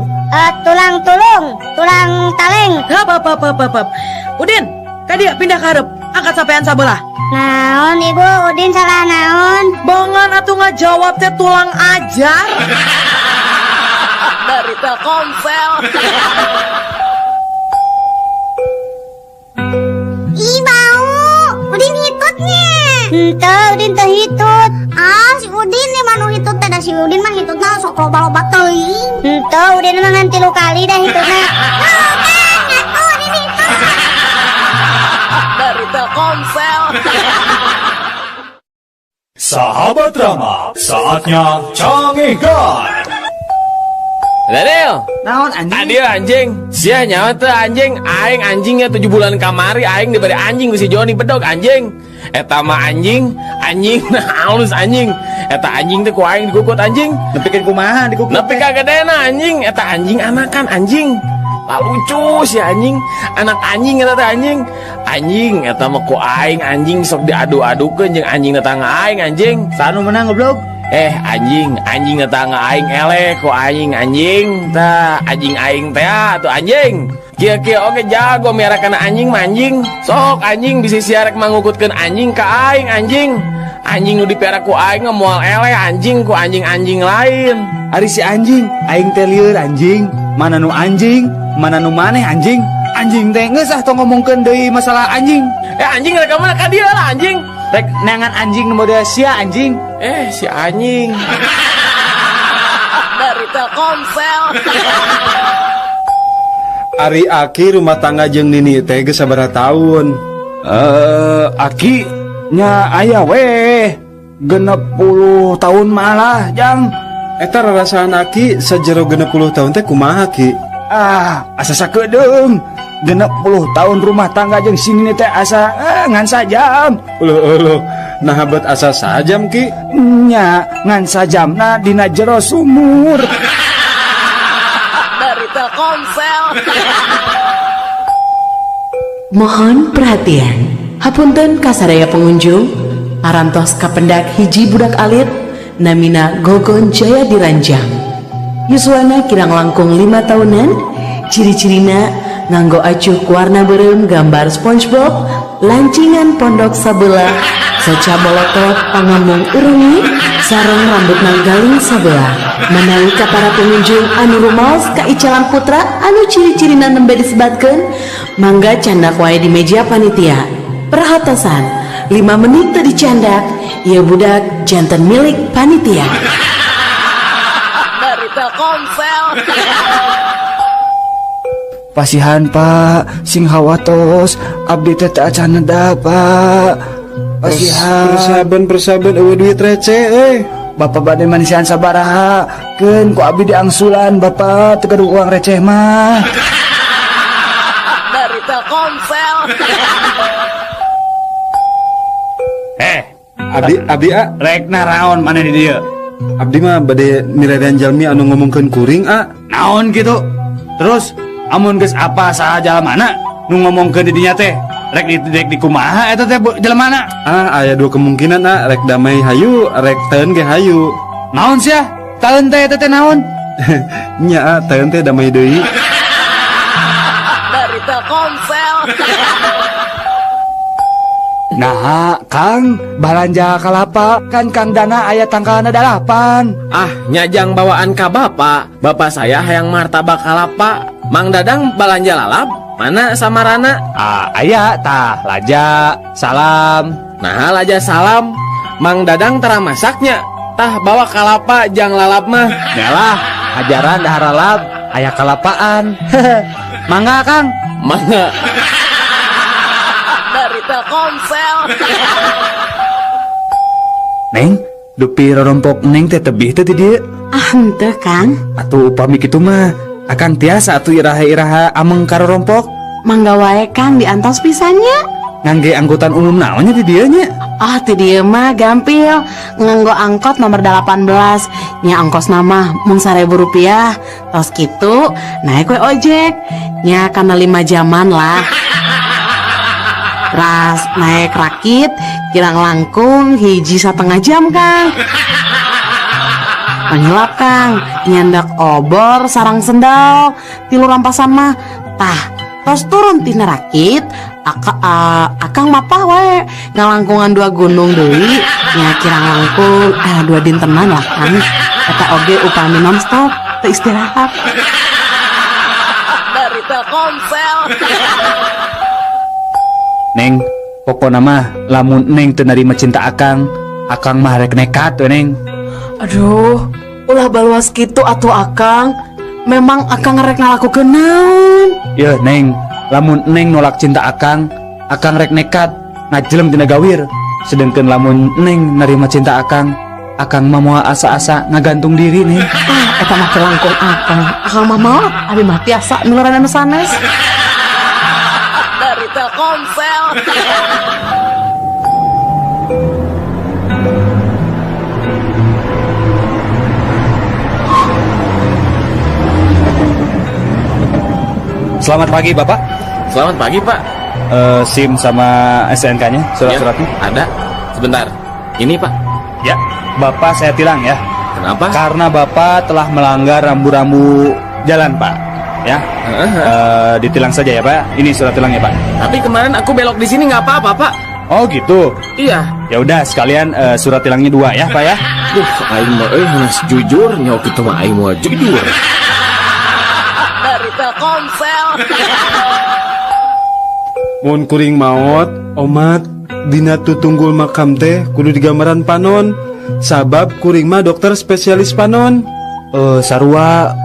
tulang tulung, tulang taleng. Hap. Udin, ka dieu pindah ka hareup. Angkat sampean sabelah. Naon Ibu, Udin salah naon? Bongan atuh ngajawab teh tulang ajar. Dari Telkomsel. Ih, bau. Udin hitutnya. Henteu, Udin teh hitut. Si Udin nih manu hitut teh da si Udin mah hitutna sok loba-loba teuing. Henteu, Udin mah ngan 3 kali dah hitutna. Dari Telkomsel. Sahabat Rama, saatnya cangihkan. Daniel, Naon anjing? Adio anjing, sia nyawa tuh anjing, aing anjingnya 7 bulan kamari, aing diberi anjing ku si Joni bedog anjing. Eta mah anjing nah halus anjing. Eta anjing teh ku aing digukut anjing. Nepikeun kumaha digukut? Nepi ka gedena anjing, eta anjing anakan anjing. Lah lucu si anjing, anak anjing eta teh anjing. Anjing eta mah ku aing anjing sok diadu-adukeun jeung anjing tetangga aing anjing. Sanu menang goblok? Anjing tetangga aing eleh ku aing anjing tah anjing aing teh atuh anjing. Kieu oge jago miarakeun anjing manjing. Sok anjing bisa siarek mangukutkeun anjing ka aing anjing. Anjing nu dipiara ku aing moal eleh anjing ku anjing-anjing lain. Ari si anjing, aing teh lieur anjing. Mana nu anjing, mana nu maneh anjing. Anjing teh geus tong ngomongkeun deui masalah anjing. Anjing rek mana ka dieu lah anjing. Rek neangan anjing nu model sia anjing. Si anjing. Dari Telkomsel. Ari Aki rumah tangga jeung Nini teh geus sabaraha taun? Aki nya aya we 60 tahun malah jang. Eta rarasaan Aki sajero 60 tahun teh kumaha Ki? Asa sakedeung 60 tahun rumah tangga jeung si Nini teh asa ngan sajam. Uluh nah habat asa sajam Ki? Nya ngan sajamna dina jero sumur. Dari Telkomsel. Mohon perhatian, hapunten kasaraya pengunjung, arantos kapendak hiji budak alit, namina Gogon Jaya Diranjang. Yuswana kirang langkung 5 tahunan, ciri-cirina nganggo acuh warna beureum gambar SpongeBob, lancingan pondok sabelah, saca bolotot pangamong urungi, sareng rambutna galing sabelah. Menawi ka para pengunjung anu rumaos ka icalan putra anu ciri-cirina nembe disebatkeun, mangga candak wae di meja panitia. Perhatosan, 5 menit teu dicandak, ieu budak janten milik panitia. Dari Telkomsel. Pasihan Pak, sing hawatos abdi teh teu acan neda Pak. Pasihan. Persaban eueuh duit receh euy. Bapak bade manisian sabaraha? Keun ku abdi diangsulan Bapak teu gaduh uang receh mah. Dari Telkomsel. Abdi rek naraon maneh di dieu? Abdi mah bade miredan jalmi anu ngomongkeun kuring Naon gitu? Terus amun geus apa saha jalamana nu ngomongkeun di dinya teh? Rek di kumaha eta teh jalamana? Aya 2 kemungkinan rek damai hayu, rek teun ge hayu. Naon sia? Teun teh eta teh naon? Nya teun teh damai deui. Dari Telkomsel. Nah, Kang, balanja kalapa kan Kang Dana aya tangkalna 8. Nyajang bawaan ka bapak. Bapak saya hayang martabak kalapa. Mang Dadang balanja lalap. Mana samarana? Aya tah laja salam. Nah, laja salam. Mang Dadang tara masaknya. Tah bawa kalapa jang lalap mah. Yalah, ajaran dahar lalap aya kalapaan. Mangga Kang. Mangga. Dari Telkomsel. Neng, dupi rorompok Neng teh tebih teh di dieu. Henteu Kang. Atuh upami kitu mah, akang tiasa atuh iraha-iraha ameng ka rorompok. Mangga wae Kang diantos pisannya. ngangge angkutan umum naonnya di dieu nya? Ah, ti dieu mah gampil. Nganggo angkot nomor 18. Nya ongkos nama mung Rp1.000. Tos kitu naik we ojek. Nya kana 5 jaman lah. Ras naik rakit kirang langkung 1,5 jam Kang. Panyelap Kang, nyandak obor sarang sendal, tilu rampasan mah. Tah, tos turun tina rakit, akang mapah wae ngalangkungan 2 gunung deui, nya kirang langkung 2 dintenan lah Kang. Eta oge upami nonstop, teu istirahat. Dari Telkomsel. Neng, pokona mah lamun Neng teu narima cinta Akang mah rek nekat we Neng. Aduh, ulah baluas gitu atuh Akang. Memang Akang rek ngalakukeun naon? Ya Neng, lamun Neng nolak cinta Akang rek nekat ngajelem tina gawir. Sedengkeun lamun Neng narima cinta Akang mah moal asa-asa ngagantung diri Neng. Eta mah kelangkung Akang mah mau abi mah tiasa nularana anu sanes. Dari Telkomsel. Selamat pagi Bapak. Selamat pagi Pak. SIM sama STNK-nya, surat-suratnya? Ya, ada. Sebentar. Ini Pak. Ya, Bapak saya tilang ya. Kenapa? Karena Bapak telah melanggar rambu-rambu jalan Pak. Ya, ditilang saja ya Pak. Ini surat tilangnya Pak. Tapi kemarin aku belok di sini nggak apa-apa Pak. Oh gitu. Iya. Ya udah sekalian surat tilangnya 2 ya Pak ya. Duh, aing mah harus jujur, nyok itu mah aing mau jujur. Dari Telkomsel. Mun kuring maot, omat dina tutunggul makam teh kudu digambaran panon. Sabab kuring mah dokter spesialis panon. Sarua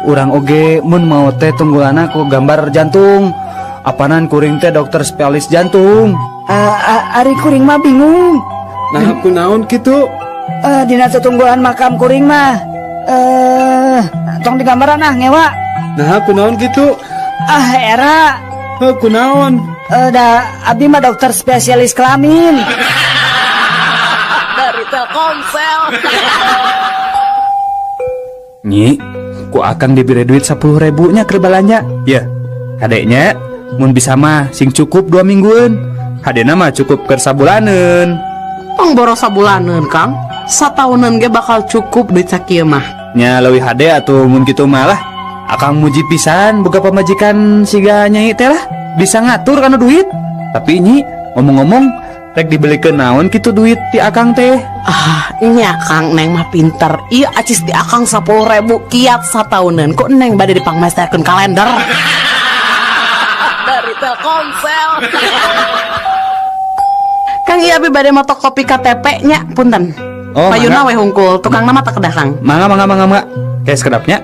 urang oge mun mau teh tunggulana ku gambar jantung. Apanan kuring teh dokter spesialis jantung. Ari kuring mah bingung. Nah aku naon kitu? Dina tutunggulan makam kuring mah tong digambaran ngewa. Nah aku naon gitu? Era aku naon? Abdi mah dokter spesialis kelamin. Dari Telkomsel. Nyi, ku akan diberi duit 10.000 nya keur balanja. Ya, hadenya mun bisa mah sing cukup 2 mingguan. Hadena mah cukup keur sabulaneun. Tong boros sabulaneun Kang. Satauneun ge bakal cukup duit sakieu mah. Nya leuwih hade atuh mun kitu mah lah. Akang muji pisan boga pamajikan siga Nyai teh lah. Bisa ngatur kana duit. Tapi Nyi, ngomong-ngomong rek dibelikeun naon kitu duit ti Akang teh? Nya Kang Neng mah pinter. Ieu acis ti Akang 10.000 kiat satauneun. Kok Neng bade dipangmestekeun kalender? Dari Telkomsel. Kang ieu abi bade motokopi KTP nya, punten. Oh, Payuna mangga. we hungkul, tukang nama tak kedah Kang. Mangga. Kayak sekedapnya.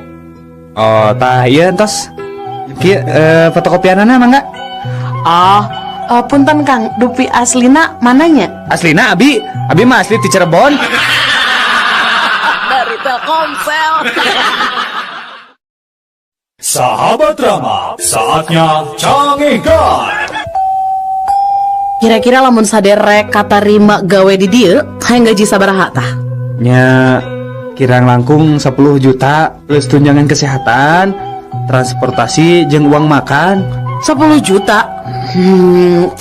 Oh, tah ieu entos. Kieu fotokopianana mangga. Punten Kang, dupi aslina mananya? Aslina abi mah asli ti Cirebon. Dari Telkomsel. Sahabat drama, saatnya canggihkan. Kira-kira lamun saderek katarima gawe di dieu, hayang gaji sabaraha tah? Nya kirang langkung 10 juta plus tunjangan kesehatan, transportasi jeung uang makan. 10 juta?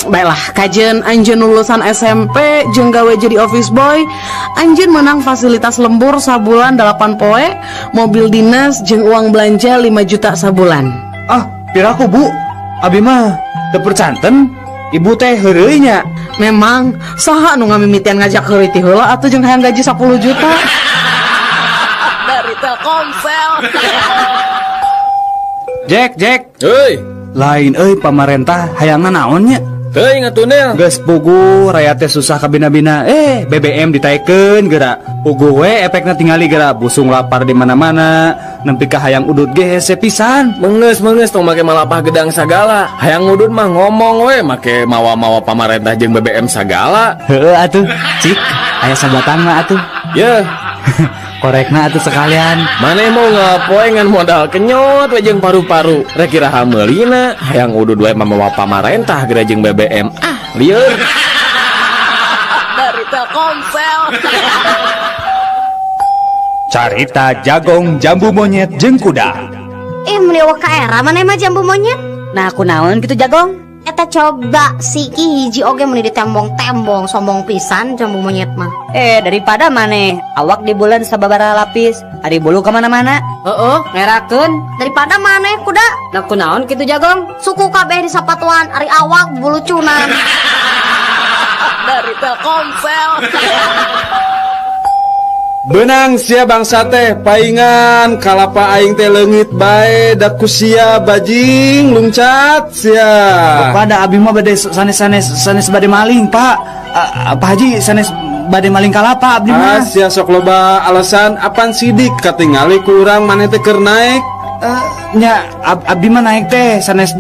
Baiklah, kajen anjeun lulusan SMP jeung gawe jadi office boy, anjeun menang fasilitas lembur sabulan 8 poe, mobil dinas jeung uang belanja 5 juta sabulan. Piraku Bu, abi mah teu percanten. Ibu teh heureuy nya. Memang saha nu ngamimitian ngajak heureuy ti heula atuh jeung hayang gaji 10 juta. Dari Telkomsel. Jack. Heuy. Lain euy pamarentah hayangna naon nya? Teuing atuh Geus puguh rakyat teh susah kabina-bina. BBM ditaikeun geura. Puguh we efekna tingali geura busung lapar di mana-mana. Nempi ka hayang udut ge hese pisan. Mengeus tong make malapah gedang sagala. Hayang udut mah ngomong we make mawa-mawa pamarentah jeung BBM sagala. Heueuh atuh. Cik, aya sabatan mah atuh. Ye. Korekna atuh sekalian. Maneh mau ngapoe ngan modal kenyot we jeung paru-paru. Rek kiraha meulina hayang udut we mamawa pamarentah geura jeung BBM. lieur. Dari Telkomsel. Carita Jagong Jambu Monyet jeung Kuda. Meniwa ka era mana mah jambu monyet? Nah kunaon gitu Jagong? Eta coba si ki hiji oge meni ditembong-tembong sombong pisan jambu monyet mah. Daripada maneh awak di bulan sababaraha lapis, ari bulu kemana-mana. Ngerakeun. Daripada maneh kuda. Nah kunaon gitu Jagong? Suku kabeh di sapatuan ari awak bulu cunan. Dari Telkomsel. Benang sia bangsa teh paingan kalapa aing teh leungit bae da kusia bajing lungcat sia. Pada abi mah bade sanes bade maling, Pak. Pak Haji sanes bade maling kalapa abdi mah. Sia sok loba alasan apan sidik katingali ku urang maneh teh keur naik. Nya abdi mah naik teh sanes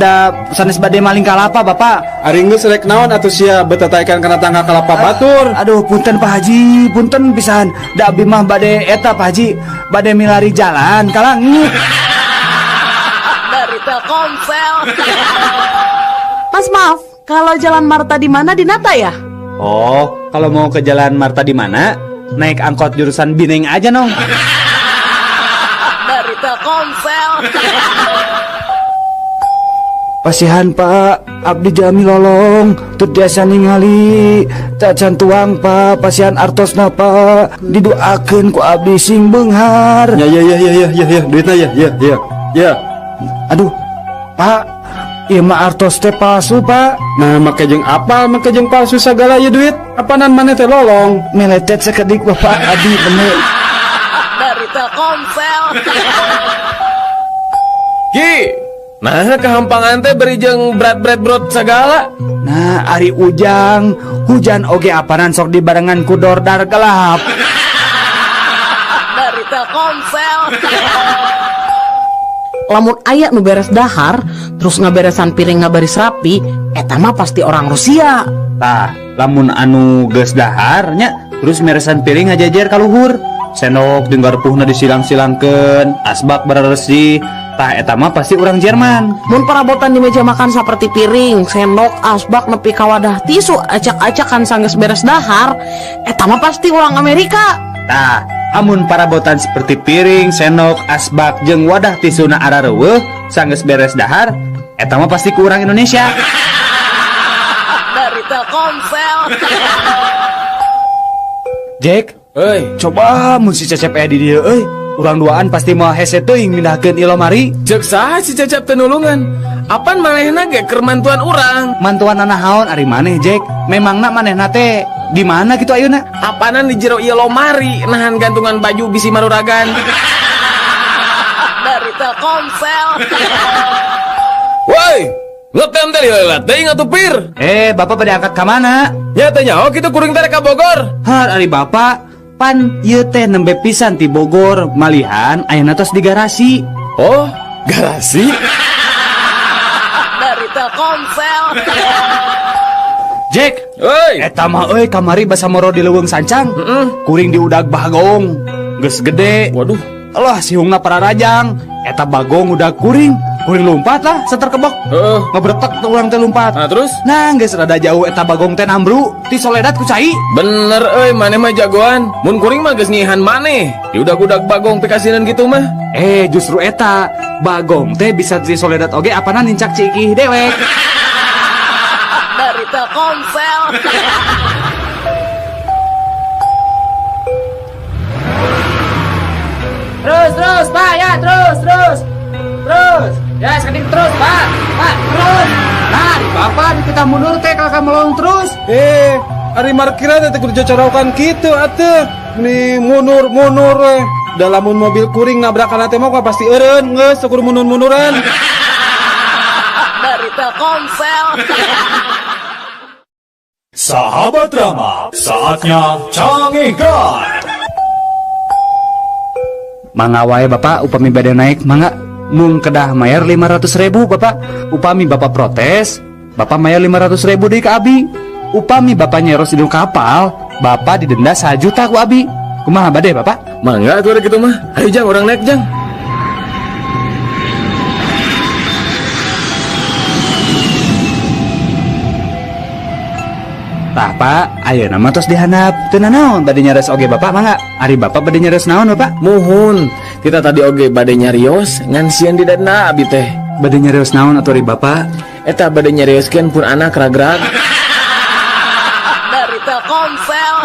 bade maling kalapa, Bapak. Ari geus rek naon atuh sia betataekan kana tangga kalapa batur. Aduh punten Pak Haji, punten pisan. Da abdi mah bade eta Pak Haji, bade milari jalan ka langit. Dari Telkomsel. Mas maaf, kalau Jalan Marta di mana di Nata ya? Oh, kalau mau ke Jalan Marta di mana? Naik angkot jurusan Bineng aja nong. Dari Telkomsel. Pasihan Pak, abdi jami lolong, tut biasa ningali, tak cantuang Pak, pasihan artosna Pak, didoakeun ku abdi sing beunghar. Ya duitna ya. Aduh, Pak, ieu mah artos teh palsu Pak. Nah, make jeung apa? Make jeung palsu sagala ya duit. Apanan maneh teh lolong? Meletet sakedik Bapak, abdi bener. Dari Telkomsel. Ki, nah kehampangan teh beri jeung berat segala. Nah, ari ujang, hujan oge apanan sok dibarengan ku dordar gelap. Dari Telkomsel. Lamun aya nu beres dahar, terus ngaberesan piring ngabaris rapi, eta mah pasti orang Rusia. Tah, lamun anu geus dahar nya, terus meresan piring ngajajar ka luhur. Sendok jeung garpuhna disilang-silangkeun, asbak beresih. Tah eta mah pasti orang Jerman. Mun parabotan di meja makan seperti piring, sendok, asbak nepi ka wadah tisu acak-acakan sanggeus beres dahar, eta mah pasti orang Amerika. Tah, amun parabotan seperti piring, sendok, asbak jeung wadah tisuna arareueuh sanggeus beres dahar, eta mah pasti ku urang Indonesia. Dari Telkomsel. Jack, coba mun si Cecep aya di dieu euy. Urang duaan pasti mau hese teuing mindahkeun ilo mari. Cek saha si Cecep teh nulungan. Apan manehna ge keur mantuan urang. Mantuan naon ari maneh, Jack? Memangna manehna teh di mana gitu ayeuna? Apanan di jero ieu lomari nahan gantungan baju bisi maruragan. Dari Telkomsel. Woi, ngetem teh leula teuing atuh pir. Bapak pada angkat ka mana? Ya teh nyaho kitu kuring teh ka Bogor. Har ari bapak pan ieu teh nembe pisan ti Bogor, malihan ayeuna tos di garasi. Oh, garasi? Dari Telkomsel. Jack, eta mah euy kamari basa moro di leuweung sancang. Kuring di udag Bagong. Geus gede. Waduh. Allah sihungna para rajang. Eta Bagong udah kuring lompat lah seterkebok. Ngebretek tuh urang teh lompat. Nah terus? Nah geus rada jauh eta Bagong teh nambru ti Soledad ku cai. Bener euy, maneh mah jagoan. Mun kuring mah geus nyihan maneh. Di udag-udag Bagong pikasinan gitu mah. Justru eta Bagong teh bisa ti Soledad oge apanan nincak cikih dewek. Dari Telkomsel. Terus Pak ya, terus ya sekading terus Pak terus. Nah di bapak kita mundur teh kakak melong terus. Ari markirna teh kudu cocorokan kitu atuh. Ni mundur da lamun mobil kuring nabrakan teh mah pasti eureun geus kudu mundur-munduran. Dari Telkomsel. Sahabat drama, saatnya cangihkan. Mangga wae bapak upami bade naik mangga mung kedah mayar 500.000 bapak. Upami bapak protes, bapak mayar 500.000 deui ka abi. Upami bapak nyeros di kapal, bapak didenda 1 juta ku abi. Kumaha bade bapak? Mangga atuh kitu mah. Ayo Jang, urang naik Jang. Tah pak, ayo nama tos dihandap. Teu naon bade nyares oge bapak mangga. Ari bapak bade nyares naon bapak? Muhun, kita tadi oge bade nyarios ngan sieun di dana abi teh. Bade nyarios naon atuh ari bapak? Eta bade nyarioskeun pun anak ragrag. Dari Telkomsel.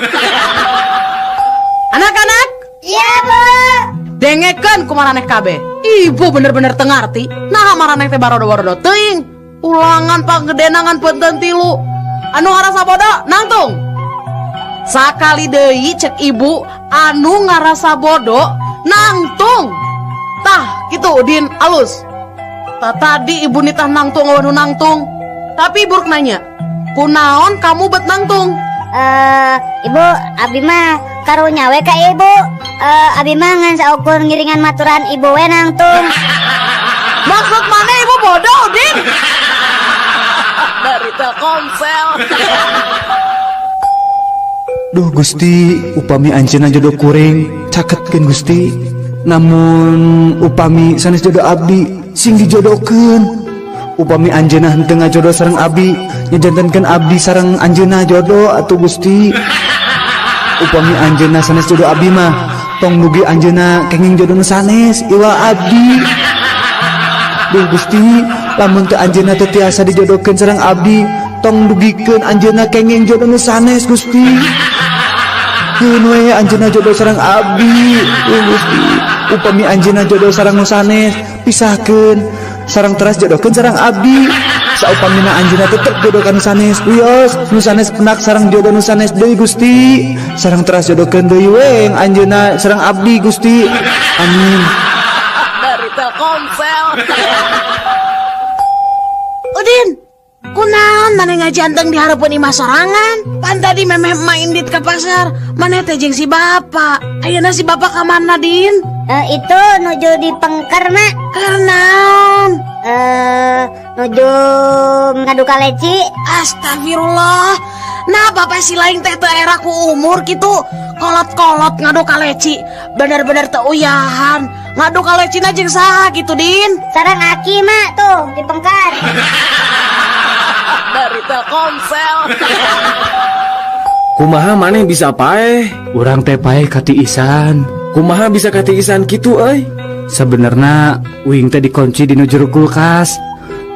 Anak-anak, Iya, Bu. dengekeun kumaraneh kabeh. Ibu bener-bener teu ngarti. Nah maraneh teh barodo-barodo teuing. Ulangan panggedenangan punten 3. Anu ngarasa bodoh nangtung. Sakali deui cek ibu anu ngarasa bodoh nangtung. Tah kitu Udin alus. Tah tadi ibu nitah nangtung waduh nangtung. Tapi ibu nanya, kunaon kamu bet nangtung? Ibu, abi mah karunya we ka ibu. Abi mah ngan saukur ngiringan maturan ibu we nangtung. Maksud mana ibu bodoh Udin? Dari Telkomsel. Duh Gusti, upami anjeunna jodoh kuring, caketkeun Gusti. Namun upami sanes jodoh abdi sing dijodohkeun. Upami anjeunna henteu ngajodoh sareng abdi, nyajantenkeun abdi sareng anjeunna jodoh atuh Gusti. Upami anjeunna sanes jodoh abdi mah, tong mugi anjeunna kenging jodoh nu sanes iwa abdi. Duh Gusti, lamun teu anjeunna teu tiasa dijodohkeun sareng abdi, tong dugikeun anjeunna kenging jodoh nu sanes Gusti. Yeun we anjeunna jodoh sareng abdi, Gusti. Upami anjeunna jodoh sareng nu sanes, pisahkeun sareng teras jodohkeun sareng abdi. Saupamina anjeunna tetep jodoh ka nu sanes, wios nu sanes penak sareng jodoh nu sanes deui Gusti. Sareng teras jodohkeun deui we anjeunna sareng abdi Gusti. Amin. Dari Telkomsel. Udin, kunaon maneh ngajanteng di hareupeun imah sorangan? Pan tadi memeh main dit ke pasar, maneh teh jeung si bapak. Ayeuna si bapak ka mana, Din? Itu nuju di Pengker, Mak. Karnaon? Nuju ngadu kaleci. Astagfirullah. Nah, bapak si lain teh teu era ku umur kitu. Kolot-kolot ngadu kaleci. Bener-bener teu uyahan. Ngadu kalecina jeung saha kitu, Din? Sareng Aki, Mak, tuh di Pengker. Dari Telkomsel. Kumaha maneh bisa paeh? Urang teh paeh katiisan. Kumaha bisa katiisan kitu euy? Sebenarnya uing teh dikunci di jero kulkas.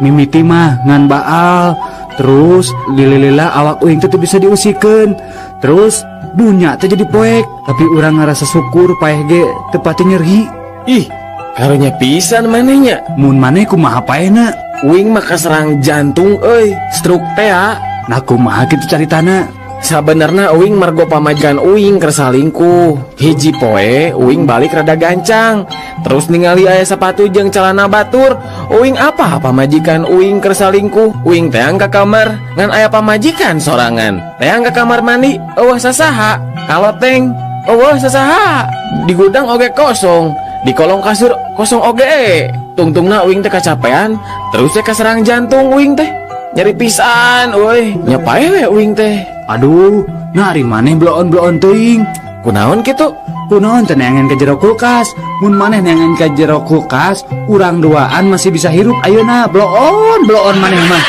Mimiti mah ngan baal. Terus lila-lila awak uing teh bisa diusikeun. Terus dunya teh jadi poek. Tapi urang ngerasa syukur paeh ge teu pati nyeri. Ih, karunya pisan manehnya. Mun maneh kumaha paehna? Uing mah kaserang jantung euy, stroke teh ya. Nah kumaha kitu caritana? Sabenerna uing margo pamajikan uing keur salingkuh. Hiji poe uing balik rada gancang. Terus ningali aya sepatu jeung celana batur. Uing apa pamajikan uing keur salingkuh? Uing teang ka kamar ngan aya pamajikan sorangan. Teang ka kamar mandi, eueuh sasaha? Kaloteng, eueuh sasaha? Di gudang oge kosong, di kolong kasur kosong oge. Tungtungna uing teh kacapean, terus teh kaserang jantung uing teh. Nyeri pisan, euy. Nyapae we uing teh? Aduh, nari maneh bloon-bloon teuing. Kunaon kitu? Kunaon teh neangan ka jero kulkas. Mun maneh neangan ka jero kulkas, urang duaan masih bisa hirup ayeuna bloon maneh mah.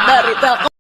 Dari Telkomsel.